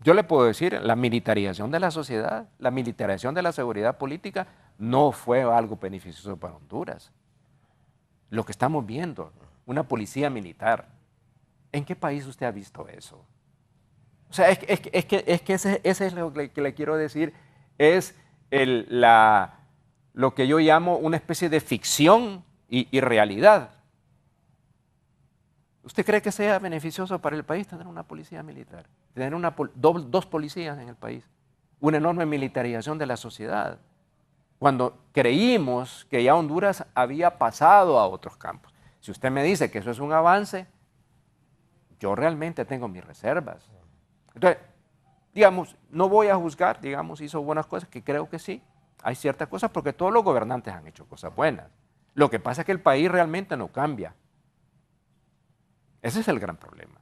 yo le puedo decir, la militarización de la sociedad, la militarización de la seguridad política no fue algo beneficioso para Honduras. Lo que estamos viendo, una policía militar. ¿En qué país usted ha visto eso? O sea, es que ese es lo que le quiero decir, es lo que yo llamo una especie de ficción y realidad. ¿Usted cree que sea beneficioso para el país tener una policía militar? Tener dos policías en el país. Una enorme militarización de la sociedad. Cuando creímos que ya Honduras había pasado a otros campos. Si usted me dice que eso es un avance, yo realmente tengo mis reservas. Entonces, digamos, no voy a juzgar, digamos, hizo buenas cosas, que creo que sí. Hay ciertas cosas porque todos los gobernantes han hecho cosas buenas. Lo que pasa es que el país realmente no cambia. Ese es el gran problema.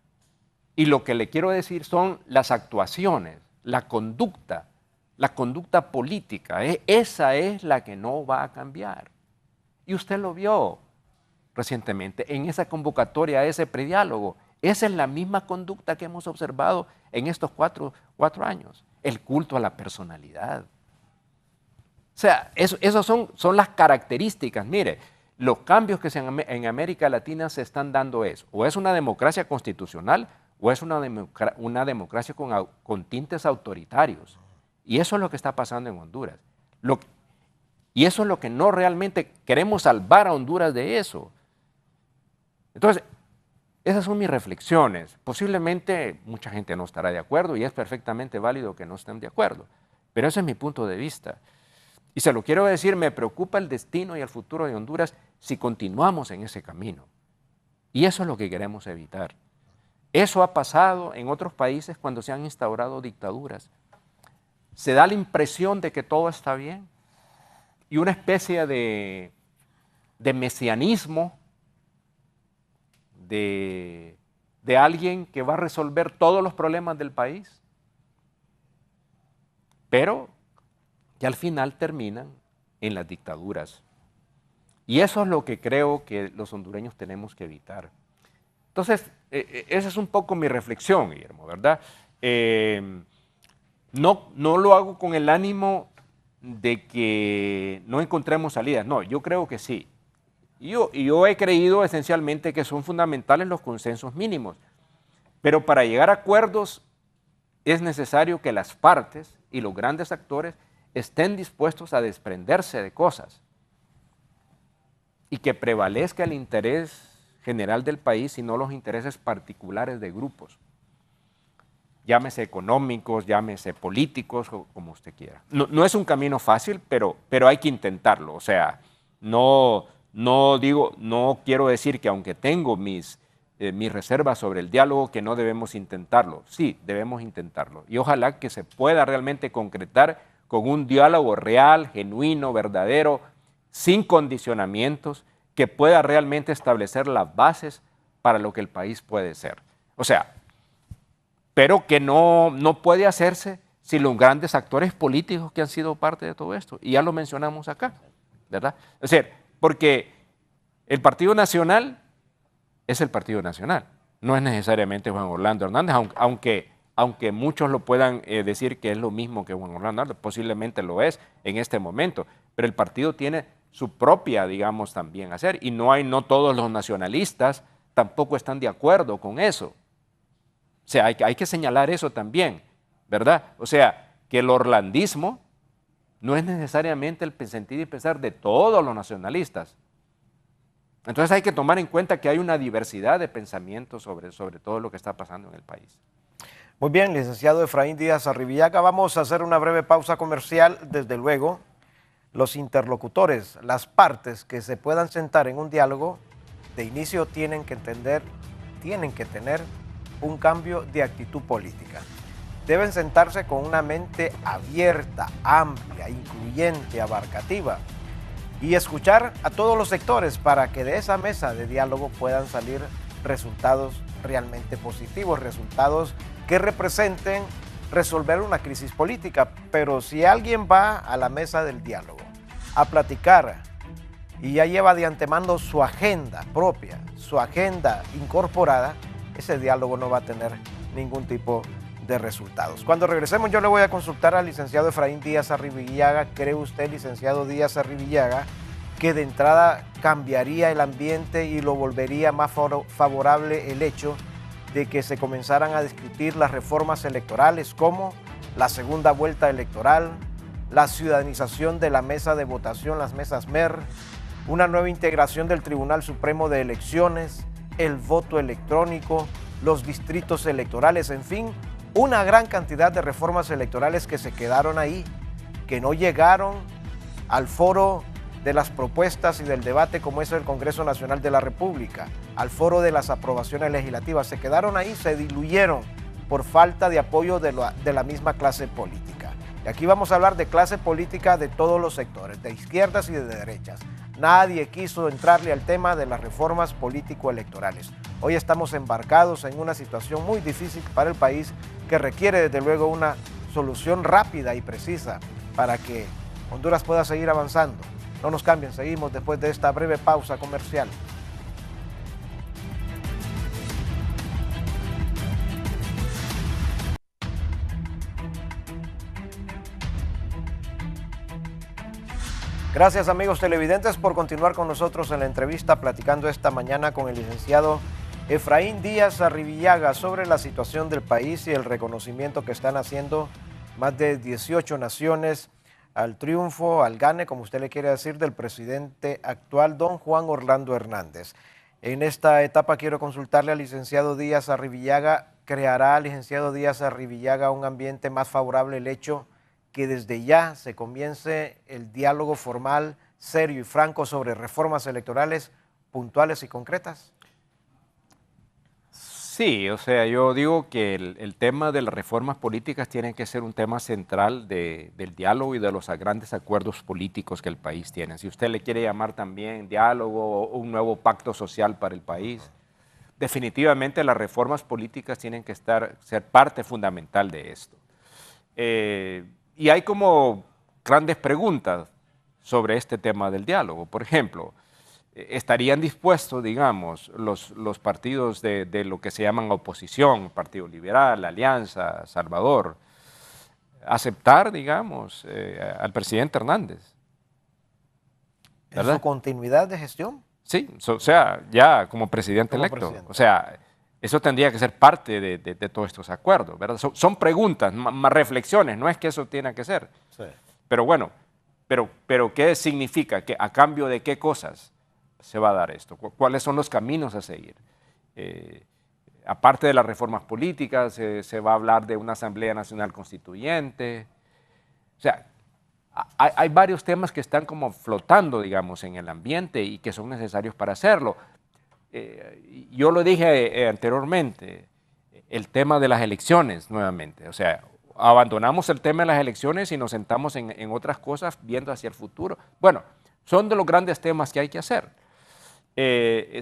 Y lo que le quiero decir son las actuaciones, la conducta política. Esa es la que no va a cambiar. Y usted lo vio recientemente en esa convocatoria, ese prediálogo. Esa es la misma conducta que hemos observado en estos cuatro años. El culto a la personalidad. O sea, esas son las características. Mire, los cambios que en América Latina se están dando o es una democracia constitucional o es una democracia con tintes autoritarios. Y eso es lo que está pasando en Honduras. Y eso es lo que no realmente queremos salvar a Honduras de eso. Entonces, esas son mis reflexiones. Posiblemente mucha gente no estará de acuerdo y es perfectamente válido que no estén de acuerdo. Pero ese es mi punto de vista. Y se lo quiero decir, me preocupa el destino y el futuro de Honduras si continuamos en ese camino. Y eso es lo que queremos evitar. Eso ha pasado en otros países cuando se han instaurado dictaduras. Se da la impresión de que todo está bien y una especie de mesianismo, de de alguien que va a resolver todos los problemas del país, pero que al final terminan en las dictaduras. Y eso es lo que creo que los hondureños tenemos que evitar. Entonces, esa es un poco mi reflexión, Guillermo, ¿verdad? No lo hago con el ánimo de que no encontremos salidas. No, yo creo que sí. Yo he creído esencialmente que son fundamentales los consensos mínimos. Pero para llegar a acuerdos es necesario que las partes y los grandes actores estén dispuestos a desprenderse de cosas y que prevalezca el interés general del país y no los intereses particulares de grupos. Llámese económicos, llámese políticos, como usted quiera. No es un camino fácil, pero hay que intentarlo. O sea, no quiero decir que aunque tengo mis reservas sobre el diálogo, que no debemos intentarlo. Sí, debemos intentarlo. Y ojalá que se pueda realmente concretar con un diálogo real, genuino, verdadero, sin condicionamientos, que pueda realmente establecer las bases para lo que el país puede ser. O sea, pero que no puede hacerse sin los grandes actores políticos que han sido parte de todo esto. Y ya lo mencionamos acá, ¿verdad? Es decir, porque el Partido Nacional es el Partido Nacional, no es necesariamente Juan Orlando Hernández, aunque muchos lo puedan decir que es lo mismo que Juan Orlando Hernández, posiblemente lo es en este momento, pero el partido tiene su propia, digamos, también hacer, y no todos los nacionalistas tampoco están de acuerdo con eso. O sea, hay que señalar eso también, ¿verdad? O sea, que el orlandismo no es necesariamente el sentir y pensar de todos los nacionalistas. Entonces hay que tomar en cuenta que hay una diversidad de pensamientos sobre todo lo que está pasando en el país. Muy bien, licenciado Efraín Díaz Arribillaga, vamos a hacer una breve pausa comercial. Desde luego, los interlocutores, las partes que se puedan sentar en un diálogo, de inicio tienen que tener un cambio de actitud política. Deben sentarse con una mente abierta, amplia, incluyente, abarcativa y escuchar a todos los sectores para que de esa mesa de diálogo puedan salir resultados realmente positivos, resultados que representen resolver una crisis política. Pero si alguien va a la mesa del diálogo a platicar y ya lleva de antemano su agenda propia, su agenda incorporada, ese diálogo no va a tener ningún tipo de resultados. Cuando regresemos yo le voy a consultar al licenciado Efraín Díaz Arribillaga. ¿Cree usted, licenciado Díaz Arribillaga, que de entrada cambiaría el ambiente y lo volvería más favorable el hecho de que se comenzaran a discutir las reformas electorales como la segunda vuelta electoral, la ciudadanización de la mesa de votación, las mesas MER, una nueva integración del Tribunal Supremo de Elecciones, el voto electrónico, los distritos electorales, en fin, una gran cantidad de reformas electorales que se quedaron ahí, que no llegaron al foro de las propuestas y del debate como es el Congreso Nacional de la República, al foro de las aprobaciones legislativas, se quedaron ahí, se diluyeron por falta de apoyo de la misma clase política. Y aquí vamos a hablar de clase política de todos los sectores, de izquierdas y de derechas. Nadie quiso entrarle al tema de las reformas político-electorales. Hoy estamos embarcados en una situación muy difícil para el país que requiere desde luego una solución rápida y precisa para que Honduras pueda seguir avanzando. No nos cambien, seguimos después de esta breve pausa comercial. Gracias amigos televidentes por continuar con nosotros en la entrevista platicando esta mañana con el licenciado Efraín Díaz Arribillaga sobre la situación del país y el reconocimiento que están haciendo más de 18 naciones al triunfo, al gane, como usted le quiere decir, del presidente actual, don Juan Orlando Hernández. En esta etapa quiero consultarle al licenciado Díaz Arribillaga. ¿Creará, licenciado Díaz Arribillaga, un ambiente más favorable el hecho que desde ya se comience el diálogo formal, serio y franco sobre reformas electorales puntuales y concretas? Sí, o sea, yo digo que el tema de las reformas políticas tiene que ser un tema central del diálogo y de los grandes acuerdos políticos que el país tiene. Si usted le quiere llamar también diálogo o un nuevo pacto social para el país, definitivamente las reformas políticas tienen que ser parte fundamental de esto. Y hay como grandes preguntas sobre este tema del diálogo. Por ejemplo, ¿estarían dispuestos, digamos, los partidos de lo que se llaman oposición, Partido Liberal, Alianza, Salvador, a aceptar, digamos, al presidente Hernández? ¿En su continuidad de gestión? Sí, o sea, ya como presidente electo. O sea, eso tendría que ser parte de todos estos acuerdos, ¿verdad? Son preguntas, más reflexiones, no es que eso tenga que ser. Sí. Pero bueno, pero ¿qué significa? ¿A cambio de qué cosas se va a dar esto? ¿Cuáles son los caminos a seguir? Aparte de las reformas políticas, se va a hablar de una Asamblea Nacional Constituyente. O sea, hay varios temas que están como flotando, digamos, en el ambiente y que son necesarios para hacerlo. Yo lo dije anteriormente, el tema de las elecciones nuevamente. O sea, abandonamos el tema de las elecciones y nos sentamos en otras cosas viendo hacia el futuro. Bueno, son de los grandes temas que hay que hacer.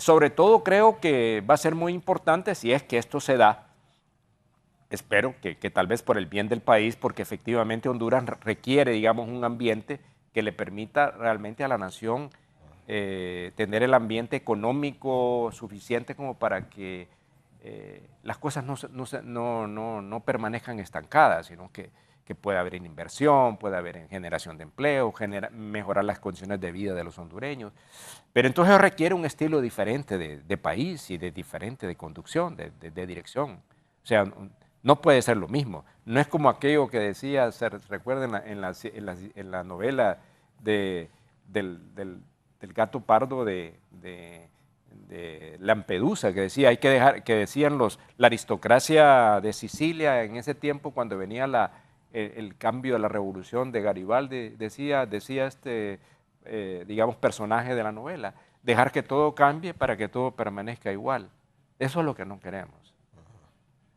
Sobre todo creo que va a ser muy importante si es que esto se da. Espero que tal vez por el bien del país, porque efectivamente Honduras requiere, digamos, un ambiente que le permita realmente a la nación tener el ambiente económico suficiente como para que las cosas no permanezcan estancadas, sino que pueda haber inversión, pueda haber generación de empleo, mejorar las condiciones de vida de los hondureños. Pero entonces requiere un estilo diferente de país y diferente de conducción, de dirección. O sea, no puede ser lo mismo. No es como aquello que decía, se recuerda en la novela del gato pardo de Lampedusa, que decía, hay que dejar, que decían la aristocracia de Sicilia en ese tiempo, cuando venía el cambio de la revolución de Garibaldi, decía digamos, personaje de la novela, dejar que todo cambie para que todo permanezca igual. Eso es lo que no queremos.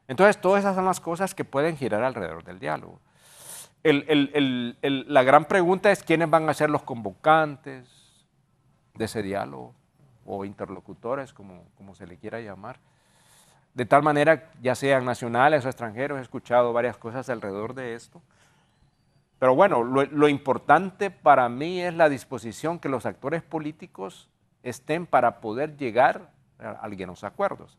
Entonces, todas esas son las cosas que pueden girar alrededor del diálogo. La gran pregunta es quiénes van a ser los convocantes de ese diálogo, o interlocutores, como se le quiera llamar. De tal manera, ya sean nacionales o extranjeros, he escuchado varias cosas alrededor de esto. Pero bueno, lo importante para mí es la disposición que los actores políticos estén para poder llegar a algunos acuerdos.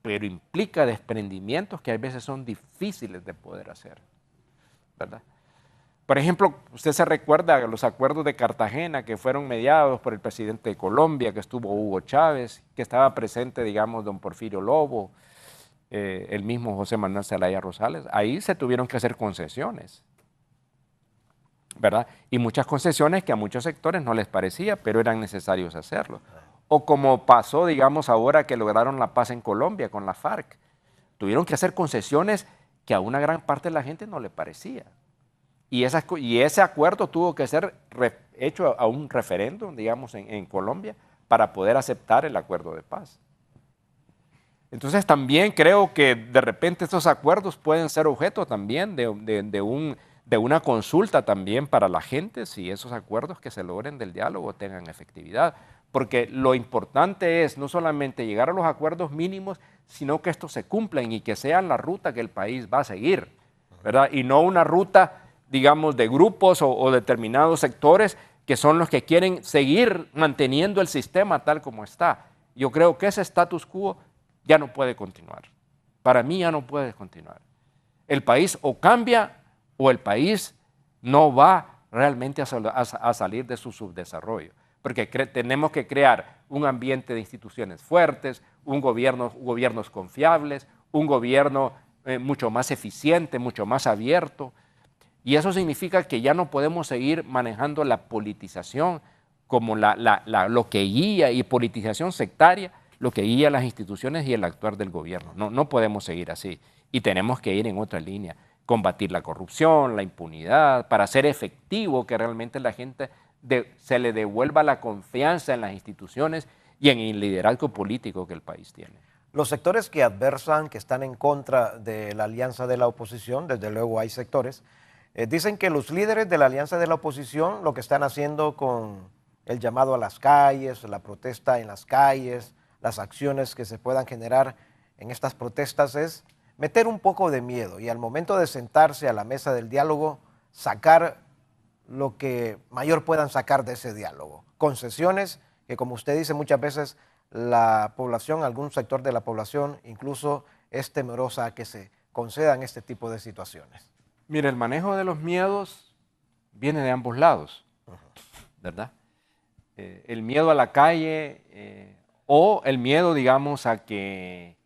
Pero implica desprendimientos que a veces son difíciles de poder hacer, ¿verdad? Por ejemplo, usted se recuerda los acuerdos de Cartagena que fueron mediados por el presidente de Colombia, que estuvo Hugo Chávez, que estaba presente, digamos, don Porfirio Lobo, el mismo José Manuel Zelaya Rosales. Ahí se tuvieron que hacer concesiones, ¿verdad? Y muchas concesiones que a muchos sectores no les parecía, pero eran necesarios hacerlo. O como pasó, digamos, ahora que lograron la paz en Colombia con la FARC. Tuvieron que hacer concesiones que a una gran parte de la gente no le parecía. Y ese acuerdo tuvo que ser hecho a un referéndum, digamos, en Colombia, para poder aceptar el acuerdo de paz. Entonces también creo que de repente estos acuerdos pueden ser objeto también de una consulta también para la gente, si esos acuerdos que se logren del diálogo tengan efectividad. Porque lo importante es no solamente llegar a los acuerdos mínimos, sino que estos se cumplan y que sean la ruta que el país va a seguir, ¿verdad? Y no una ruta, digamos, de grupos o determinados sectores que son los que quieren seguir manteniendo el sistema tal como está. Yo creo que ese status quo ya no puede continuar. Para mí ya no puede continuar. El país o cambia o el país no va realmente a salir de su subdesarrollo. Porque tenemos que crear un ambiente de instituciones fuertes, gobiernos confiables, un gobierno mucho más eficiente, mucho más abierto. Y eso significa que ya no podemos seguir manejando la politización como lo que guía, y politización sectaria, lo que guía las instituciones y el actuar del gobierno. No podemos seguir así y tenemos que ir en otra línea. Combatir la corrupción, la impunidad, para hacer efectivo que realmente la gente se le devuelva la confianza en las instituciones y en el liderazgo político que el país tiene. Los sectores que adversan, que están en contra de la alianza de la oposición, desde luego hay sectores, dicen que los líderes de la alianza de la oposición lo que están haciendo con el llamado a las calles, la protesta en las calles, las acciones que se puedan generar en estas protestas es meter un poco de miedo y al momento de sentarse a la mesa del diálogo, sacar lo que mayor puedan sacar de ese diálogo. Concesiones que, como usted dice, muchas veces la población, algún sector de la población incluso es temerosa a que se concedan este tipo de situaciones. Mire, el manejo de los miedos viene de ambos lados, ¿verdad? El miedo a la calle o el miedo, digamos, a que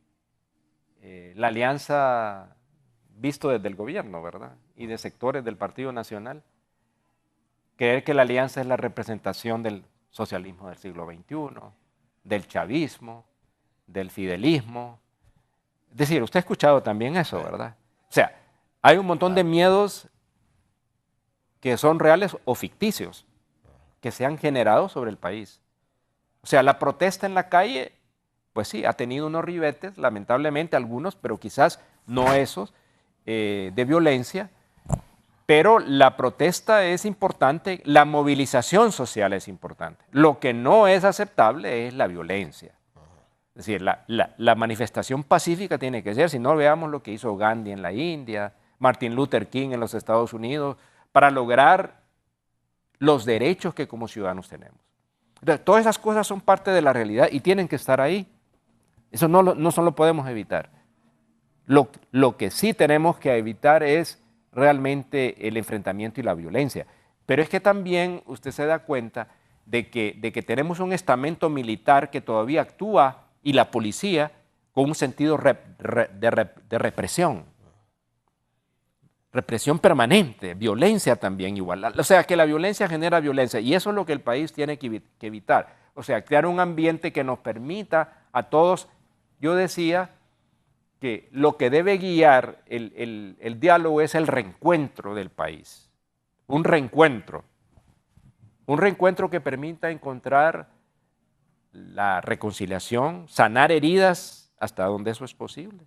la alianza, visto desde el gobierno, ¿verdad? Y de sectores del Partido Nacional, creer que la alianza es la representación del socialismo del siglo XXI, del chavismo, del fidelismo. Es decir, usted ha escuchado también eso, ¿verdad? O sea, hay un montón de miedos que son reales o ficticios, que se han generado sobre el país. O sea, la protesta en la calle, pues sí, ha tenido unos ribetes, lamentablemente algunos, pero quizás no esos, de violencia, pero la protesta es importante, la movilización social es importante. Lo que no es aceptable es la violencia. Es decir, la manifestación pacífica tiene que ser, si no veamos lo que hizo Gandhi en la India, Martin Luther King en los Estados Unidos, para lograr los derechos que como ciudadanos tenemos. Entonces, todas esas cosas son parte de la realidad y tienen que estar ahí. Eso no solo podemos evitar. Lo que sí tenemos que evitar es realmente el enfrentamiento y la violencia. Pero es que también usted se da cuenta de que tenemos un estamento militar que todavía actúa y la policía con un sentido de represión. Represión permanente, violencia también igual. O sea, que la violencia genera violencia y eso es lo que el país tiene que evitar. O sea, crear un ambiente que nos permita a todos, yo decía que lo que debe guiar el diálogo es el reencuentro del país. Un reencuentro que permita encontrar la reconciliación, sanar heridas hasta donde eso es posible,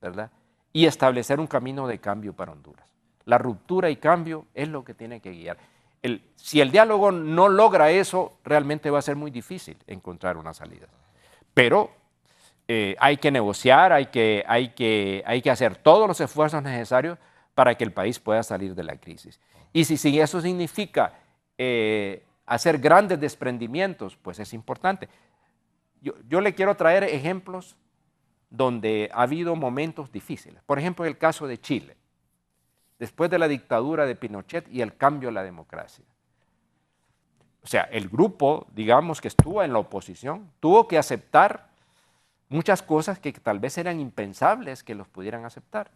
¿verdad? Y establecer un camino de cambio para Honduras. La ruptura y cambio es lo que tiene que guiar. Si el diálogo no logra eso, realmente va a ser muy difícil encontrar una salida. Pero hay que negociar, hay que hacer todos los esfuerzos necesarios para que el país pueda salir de la crisis. Y si eso significa hacer grandes desprendimientos, pues es importante. Yo le quiero traer ejemplos donde ha habido momentos difíciles. Por ejemplo, el caso de Chile, después de la dictadura de Pinochet y el cambio a la democracia. O sea, el grupo, digamos, que estuvo en la oposición, tuvo que aceptar muchas cosas que tal vez eran impensables que los pudieran aceptar.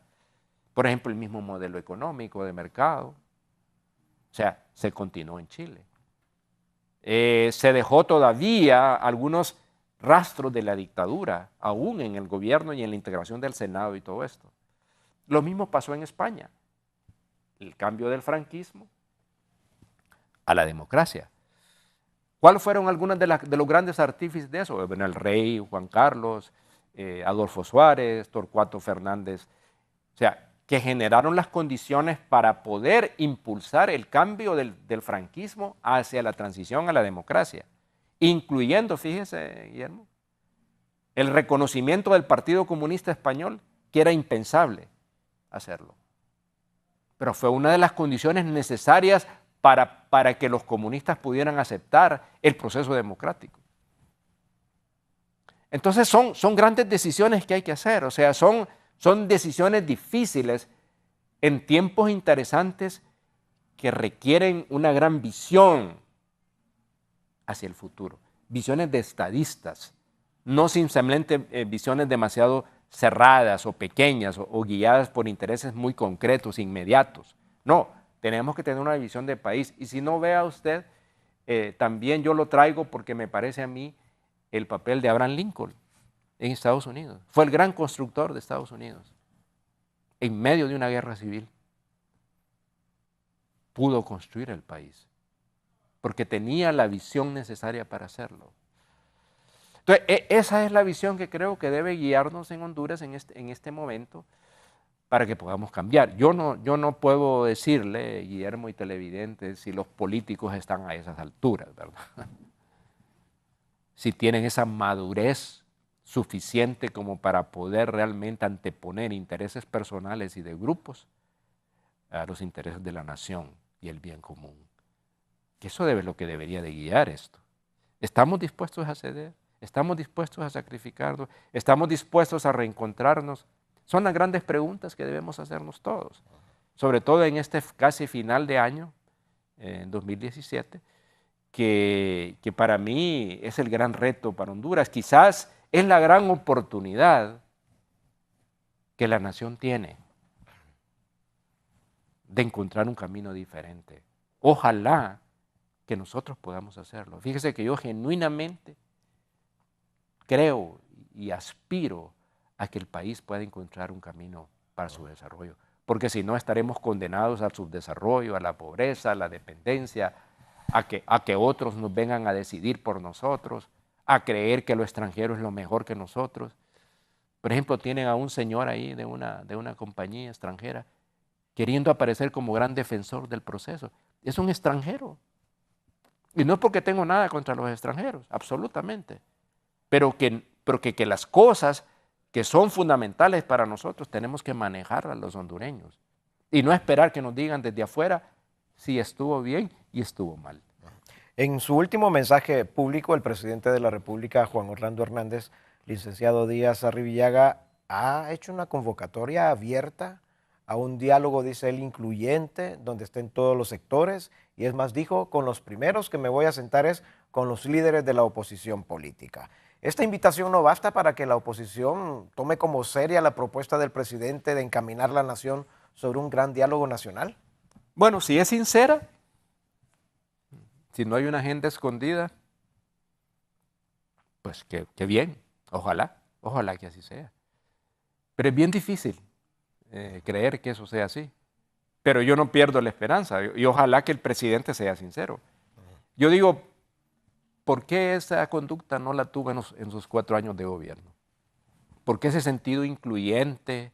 Por ejemplo, el mismo modelo económico de mercado. O sea, se continuó en Chile. Se dejó todavía algunos rastros de la dictadura, aún en el gobierno y en la integración del Senado y todo esto. Lo mismo pasó en España. El cambio del franquismo a la democracia. ¿Cuáles fueron algunos de los grandes artífices de eso? Bueno, el rey Juan Carlos, Adolfo Suárez, Torcuato Fernández. O sea, que generaron las condiciones para poder impulsar el cambio del franquismo hacia la transición a la democracia, incluyendo, fíjese, Guillermo, el reconocimiento del Partido Comunista Español, que era impensable hacerlo. Pero fue una de las condiciones necesarias para que los comunistas pudieran aceptar el proceso democrático. Entonces son grandes decisiones que hay que hacer, o sea, son decisiones difíciles en tiempos interesantes que requieren una gran visión hacia el futuro, visiones de estadistas, no simplemente visiones demasiado cerradas o pequeñas o guiadas por intereses muy concretos, inmediatos. No, tenemos que tener una visión de país. Y si no, vea usted, también yo lo traigo porque me parece a mí el papel de Abraham Lincoln en Estados Unidos. Fue el gran constructor de Estados Unidos. En medio de una guerra civil, pudo construir el país, porque tenía la visión necesaria para hacerlo. Entonces, esa es la visión que creo que debe guiarnos en Honduras en este momento para que podamos cambiar. Yo no puedo decirle, Guillermo y televidentes, si los políticos están a esas alturas, ¿verdad? Si tienen esa madurez suficiente como para poder realmente anteponer intereses personales y de grupos a los intereses de la nación y el bien común. Que eso es lo que debería de guiar esto. ¿Estamos dispuestos a ceder? ¿Estamos dispuestos a sacrificarnos? ¿Estamos dispuestos a reencontrarnos? Son las grandes preguntas que debemos hacernos todos, sobre todo en este casi final de año, en 2017, que para mí es el gran reto para Honduras. Quizás es la gran oportunidad que la nación tiene de encontrar un camino diferente. Ojalá que nosotros podamos hacerlo. Fíjese que yo genuinamente creo y aspiro a que el país pueda encontrar un camino para su desarrollo, porque si no estaremos condenados al subdesarrollo, a la pobreza, a la dependencia, a que otros nos vengan a decidir por nosotros, a creer que lo extranjero es lo mejor que nosotros. Por ejemplo, tienen a un señor ahí de una compañía extranjera queriendo aparecer como gran defensor del proceso. Es un extranjero. Y no es porque tengo nada contra los extranjeros, absolutamente. Pero que las cosas que son fundamentales para nosotros tenemos que manejarlas los hondureños. Y no esperar que nos digan desde afuera si estuvo bien y estuvo mal. En su último mensaje público, el presidente de la República, Juan Orlando Hernández, licenciado Díaz Arribillaga, ha hecho una convocatoria abierta a un diálogo, dice él, incluyente, donde estén todos los sectores, y es más, dijo, con los primeros que me voy a sentar es con los líderes de la oposición política. Esta invitación no basta para que la oposición tome como seria la propuesta del presidente de encaminar la nación sobre un gran diálogo nacional. Bueno, si es sincera, si no hay una agenda escondida, pues qué bien, ojalá que así sea. Pero es bien difícil creer que eso sea así. Pero yo no pierdo la esperanza y ojalá que el presidente sea sincero. Yo digo, ¿por qué esa conducta no la tuvo en sus 4 años de gobierno? ¿Por qué ese sentido incluyente,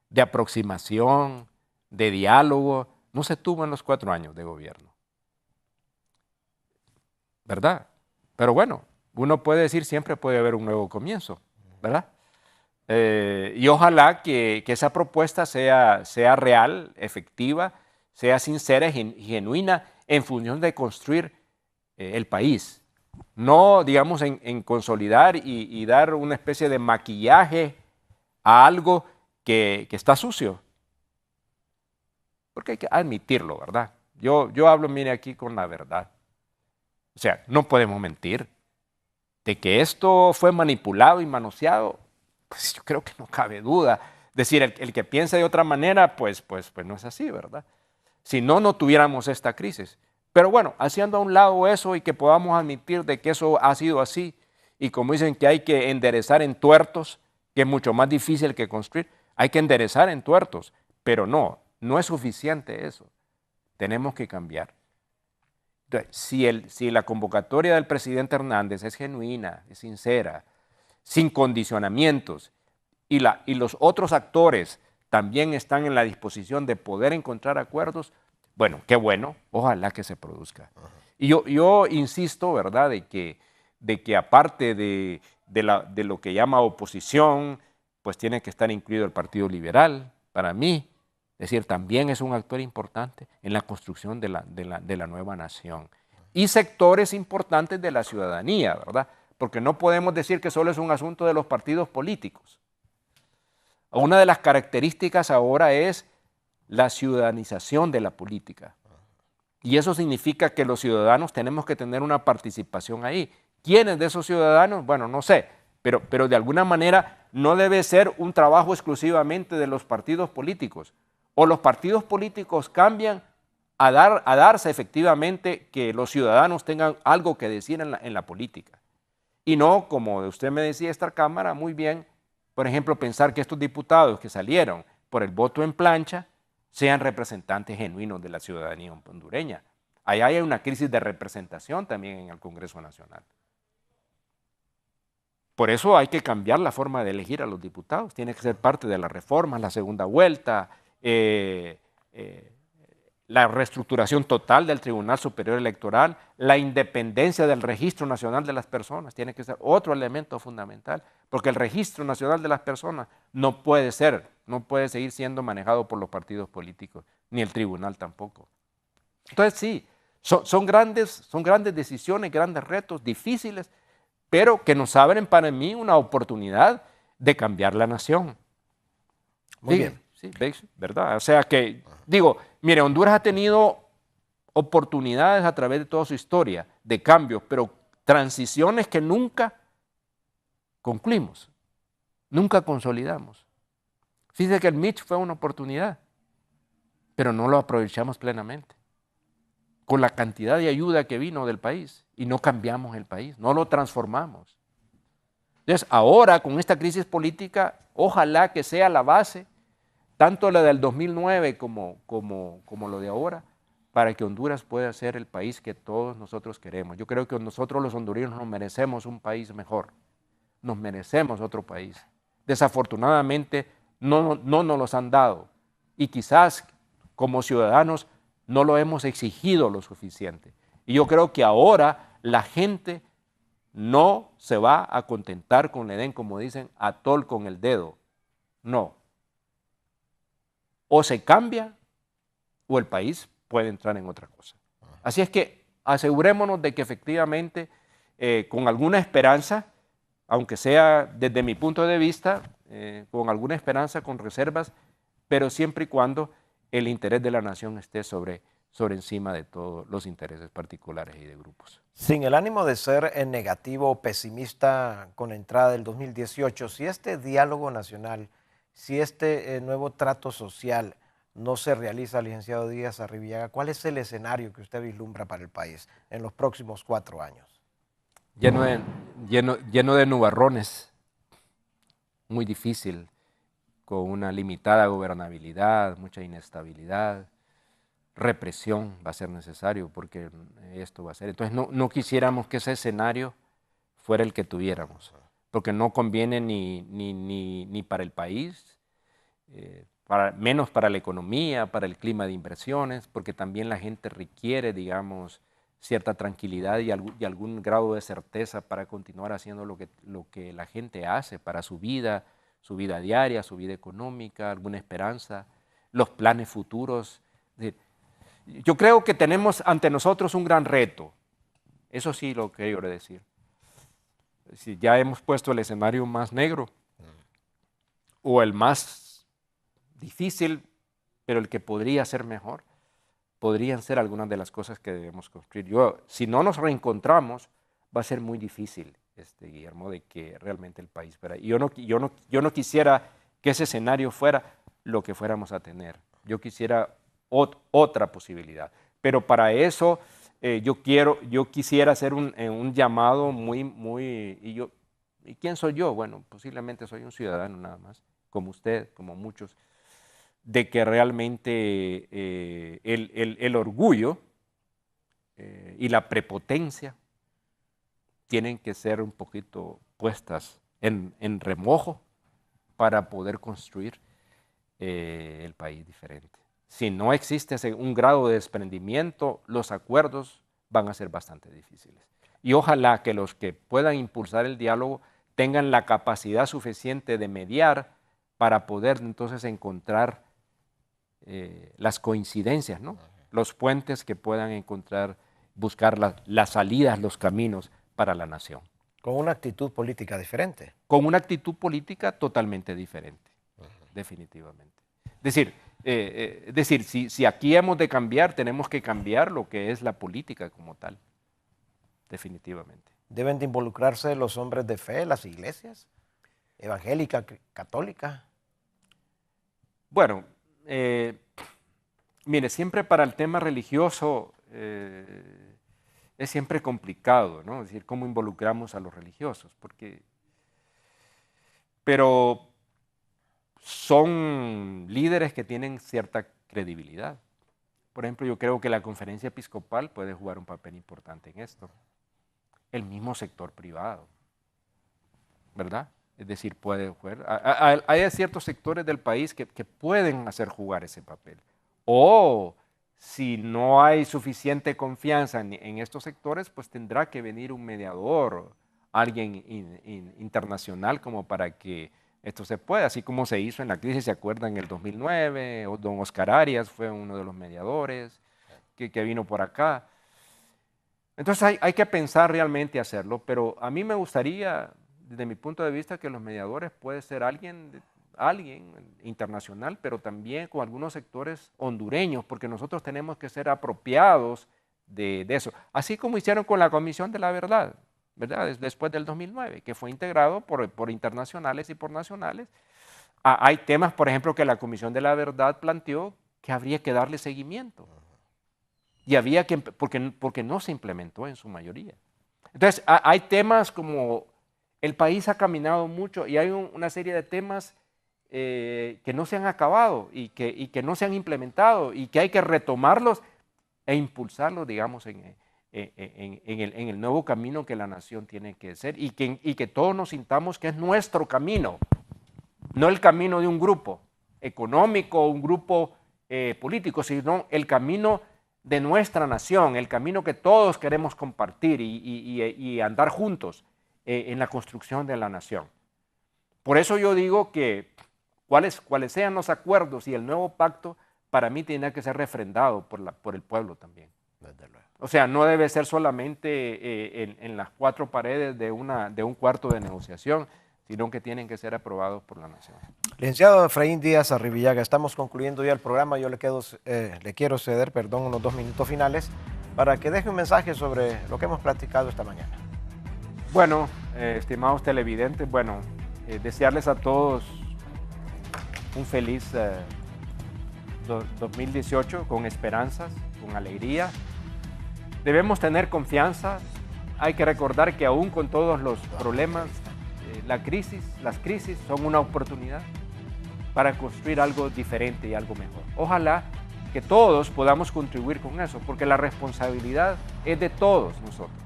de aproximación, de diálogo, no se tuvo en los 4 años de gobierno? ¿Verdad? Pero bueno, uno puede decir siempre puede haber un nuevo comienzo, ¿verdad? Y ojalá que esa propuesta sea real, efectiva, sea sincera y genuina en función de construir el país. No, digamos, en consolidar y dar una especie de maquillaje a algo que está sucio. Porque hay que admitirlo, ¿verdad? Yo hablo, mire, aquí con la verdad. O sea, no podemos mentir. De que esto fue manipulado y manoseado, pues yo creo que no cabe duda. Decir, el que piensa de otra manera, pues no es así, ¿verdad? Si no, no tuviéramos esta crisis. Pero bueno, haciendo a un lado eso y que podamos admitir de que eso ha sido así, y como dicen que hay que enderezar en tuertos, que es mucho más difícil que construir, hay que enderezar en tuertos, pero no es suficiente eso. Tenemos que cambiar. Entonces, si la convocatoria del presidente Hernández es genuina, es sincera, sin condicionamientos, y los otros actores también están en la disposición de poder encontrar acuerdos, bueno, qué bueno, ojalá que se produzca. Y yo insisto, ¿verdad?, de que aparte de lo que llama oposición, pues tiene que estar incluido el Partido Liberal, para mí. Es decir, también es un actor importante en la construcción de la nueva nación. Y sectores importantes de la ciudadanía, ¿verdad? Porque no podemos decir que solo es un asunto de los partidos políticos. Una de las características ahora es la ciudadanización de la política. Y eso significa que los ciudadanos tenemos que tener una participación ahí. ¿Quiénes de esos ciudadanos? Bueno, no sé, pero de alguna manera no debe ser un trabajo exclusivamente de los partidos políticos. O los partidos políticos cambian a darse efectivamente que los ciudadanos tengan algo que decir en la política. Y no, como usted me decía, esta Cámara, muy bien, por ejemplo, pensar que estos diputados que salieron por el voto en plancha sean representantes genuinos de la ciudadanía hondureña. Allá hay una crisis de representación también en el Congreso Nacional. Por eso hay que cambiar la forma de elegir a los diputados. Tiene que ser parte de las reformas, la segunda vuelta, la reestructuración total del Tribunal Superior Electoral, la independencia del Registro Nacional de las Personas, tiene que ser otro elemento fundamental, porque el Registro Nacional de las Personas no puede seguir siendo manejado por los partidos políticos, ni el tribunal tampoco. Entonces sí, son grandes decisiones, grandes retos, difíciles, pero que nos abren para mí una oportunidad de cambiar la nación. Muy bien. Sí, ¿verdad? O sea que, digo, mire, Honduras ha tenido oportunidades a través de toda su historia de cambios, pero transiciones que nunca concluimos, nunca consolidamos. Fíjese que el Mitch fue una oportunidad, pero no lo aprovechamos plenamente. Con la cantidad de ayuda que vino del país y no cambiamos el país, no lo transformamos. Entonces, ahora con esta crisis política, ojalá que sea la base, tanto la del 2009 como lo de ahora, para que Honduras pueda ser el país que todos nosotros queremos. Yo creo que nosotros los hondureños nos merecemos un país mejor, nos merecemos otro país. Desafortunadamente no nos los han dado y quizás como ciudadanos no lo hemos exigido lo suficiente. Y yo creo que ahora la gente no se va a contentar con le den, como dicen, atol con el dedo. No. O se cambia o el país puede entrar en otra cosa. Así es que asegurémonos de que efectivamente con alguna esperanza, aunque sea desde mi punto de vista, con alguna esperanza, con reservas, pero siempre y cuando el interés de la nación esté sobre encima de todos los intereses particulares y de grupos. Sin el ánimo de ser negativo o pesimista con la entrada del 2018, si este diálogo nacional, si este nuevo trato social no se realiza, licenciado Díaz Arribillaga, ¿cuál es el escenario que usted vislumbra para el país en los próximos 4 años? Lleno de nubarrones, muy difícil, con una limitada gobernabilidad, mucha inestabilidad, represión va a ser necesario porque esto va a ser. Entonces no quisiéramos que ese escenario fuera el que tuviéramos, porque no conviene ni para el país, menos para la economía, para el clima de inversiones, porque también la gente requiere, digamos, cierta tranquilidad y algún grado de certeza para continuar haciendo lo que la gente hace para su vida diaria, su vida económica, alguna esperanza, los planes futuros. Yo creo que tenemos ante nosotros un gran reto, eso sí lo quiero decir. Si ya hemos puesto el escenario más negro o el más difícil, pero el que podría ser mejor, podrían ser algunas de las cosas que debemos construir. Si no nos reencontramos, va a ser muy difícil, Guillermo, de que realmente el país fuera. Y yo no quisiera que ese escenario fuera lo que fuéramos a tener. Yo quisiera otra posibilidad. Pero para eso yo quisiera hacer un llamado muy... ¿Y quién soy yo? Bueno, posiblemente soy un ciudadano nada más, como usted, como muchos, de que realmente el orgullo y la prepotencia tienen que ser un poquito puestas en remojo para poder construir el país diferente. Si no existe un grado de desprendimiento, los acuerdos van a ser bastante difíciles. Y ojalá que los que puedan impulsar el diálogo tengan la capacidad suficiente de mediar para poder entonces encontrar las coincidencias, ¿no? Los puentes que puedan encontrar, buscar las salidas, los caminos para la nación. Con una actitud política diferente. Con una actitud política totalmente diferente, definitivamente. Es decir, si aquí hemos de cambiar, tenemos que cambiar lo que es la política como tal, definitivamente. ¿Deben de involucrarse los hombres de fe, las iglesias, evangélica, católica? Bueno, mire, siempre para el tema religioso es siempre complicado, ¿no? Es decir, cómo involucramos a los religiosos, pero son líderes que tienen cierta credibilidad. Por ejemplo, yo creo que la conferencia episcopal puede jugar un papel importante en esto. El mismo sector privado, ¿verdad? Es decir, puede jugar. Hay ciertos sectores del país que pueden hacer jugar ese papel. O Si no hay suficiente confianza en estos sectores, pues tendrá que venir un mediador, alguien internacional como para que esto se pueda, así como se hizo en la crisis, ¿se acuerdan? En el 2009, don Oscar Arias fue uno de los mediadores que vino por acá. Entonces hay que pensar realmente hacerlo, pero a mí me gustaría, desde mi punto de vista, que los mediadores puede ser alguien internacional, pero también con algunos sectores hondureños, porque nosotros tenemos que ser apropiados de eso. Así como hicieron con la Comisión de la Verdad, ¿verdad? Después del 2009, que fue integrado por internacionales y por nacionales. Hay temas, por ejemplo, que la Comisión de la Verdad planteó que habría que darle seguimiento. Y había que, porque no se implementó en su mayoría. Entonces, hay temas como el país ha caminado mucho y hay una serie de temas que no se han acabado y que no se han implementado y que hay que retomarlos e impulsarlos, digamos, en el nuevo camino que la nación tiene que ser y que todos nos sintamos que es nuestro camino, no el camino de un grupo económico o un grupo político, sino el camino de nuestra nación, el camino que todos queremos compartir y andar juntos en la construcción de la nación. Por eso yo digo que cuáles sean los acuerdos y el nuevo pacto, para mí tiene que ser refrendado por el pueblo también. O sea, no debe ser solamente en las cuatro paredes de un cuarto de negociación, sino que tienen que ser aprobados por la nación. Licenciado Efraín Díaz Arribillaga, estamos concluyendo ya el programa. Yo le quiero ceder, unos 2 minutos finales para que deje un mensaje sobre lo que hemos platicado esta mañana. Bueno, estimados televidentes, desearles a todos un feliz 2018 con esperanzas, con alegría. Debemos tener confianza. Hay que recordar que aún con todos los problemas, las crisis son una oportunidad para construir algo diferente y algo mejor. Ojalá que todos podamos contribuir con eso, porque la responsabilidad es de todos nosotros,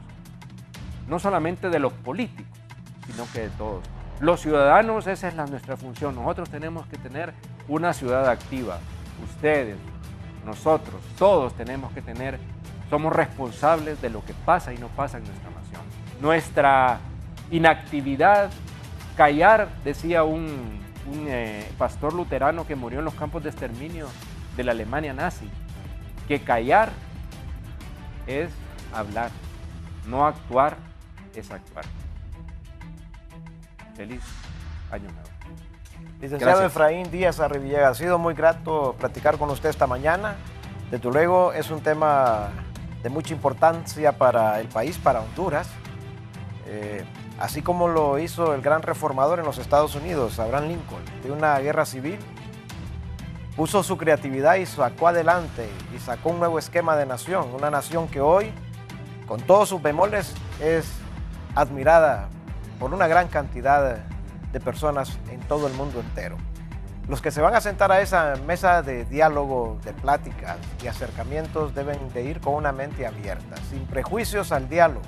no solamente de los políticos, sino que de todos. Los ciudadanos, esa es nuestra función. Nosotros tenemos que tener una ciudad activa. Ustedes, nosotros, todos tenemos que somos responsables de lo que pasa y no pasa en nuestra nación. Nuestra inactividad, callar, decía un pastor luterano que murió en los campos de exterminio de la Alemania nazi, que callar es hablar, no actuar es actuar. Feliz año nuevo. Licenciado Gracias. Efraín Díaz Arribillaga, ha sido muy grato platicar con usted esta mañana. Desde luego es un tema de mucha importancia para el país, para Honduras, así como lo hizo el gran reformador en los Estados Unidos, Abraham Lincoln, de una guerra civil. Puso su creatividad y sacó adelante y sacó un nuevo esquema de nación, una nación que hoy, con todos sus bemoles, es admirada por una gran cantidad de personas en todo el mundo entero. Los que se van a sentar a esa mesa de diálogo, de pláticas y acercamientos deben de ir con una mente abierta, sin prejuicios al diálogo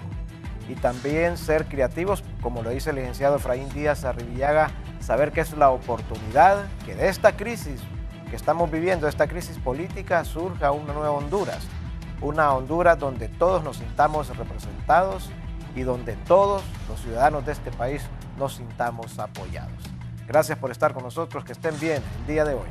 y también ser creativos, como lo dice el licenciado Efraín Díaz Arribillaga, saber que es la oportunidad que de esta crisis que estamos viviendo, esta crisis política, surja una nueva Honduras, una Honduras donde todos nos sintamos representados y donde todos los ciudadanos de este país nos sintamos apoyados. Gracias por estar con nosotros, que estén bien el día de hoy.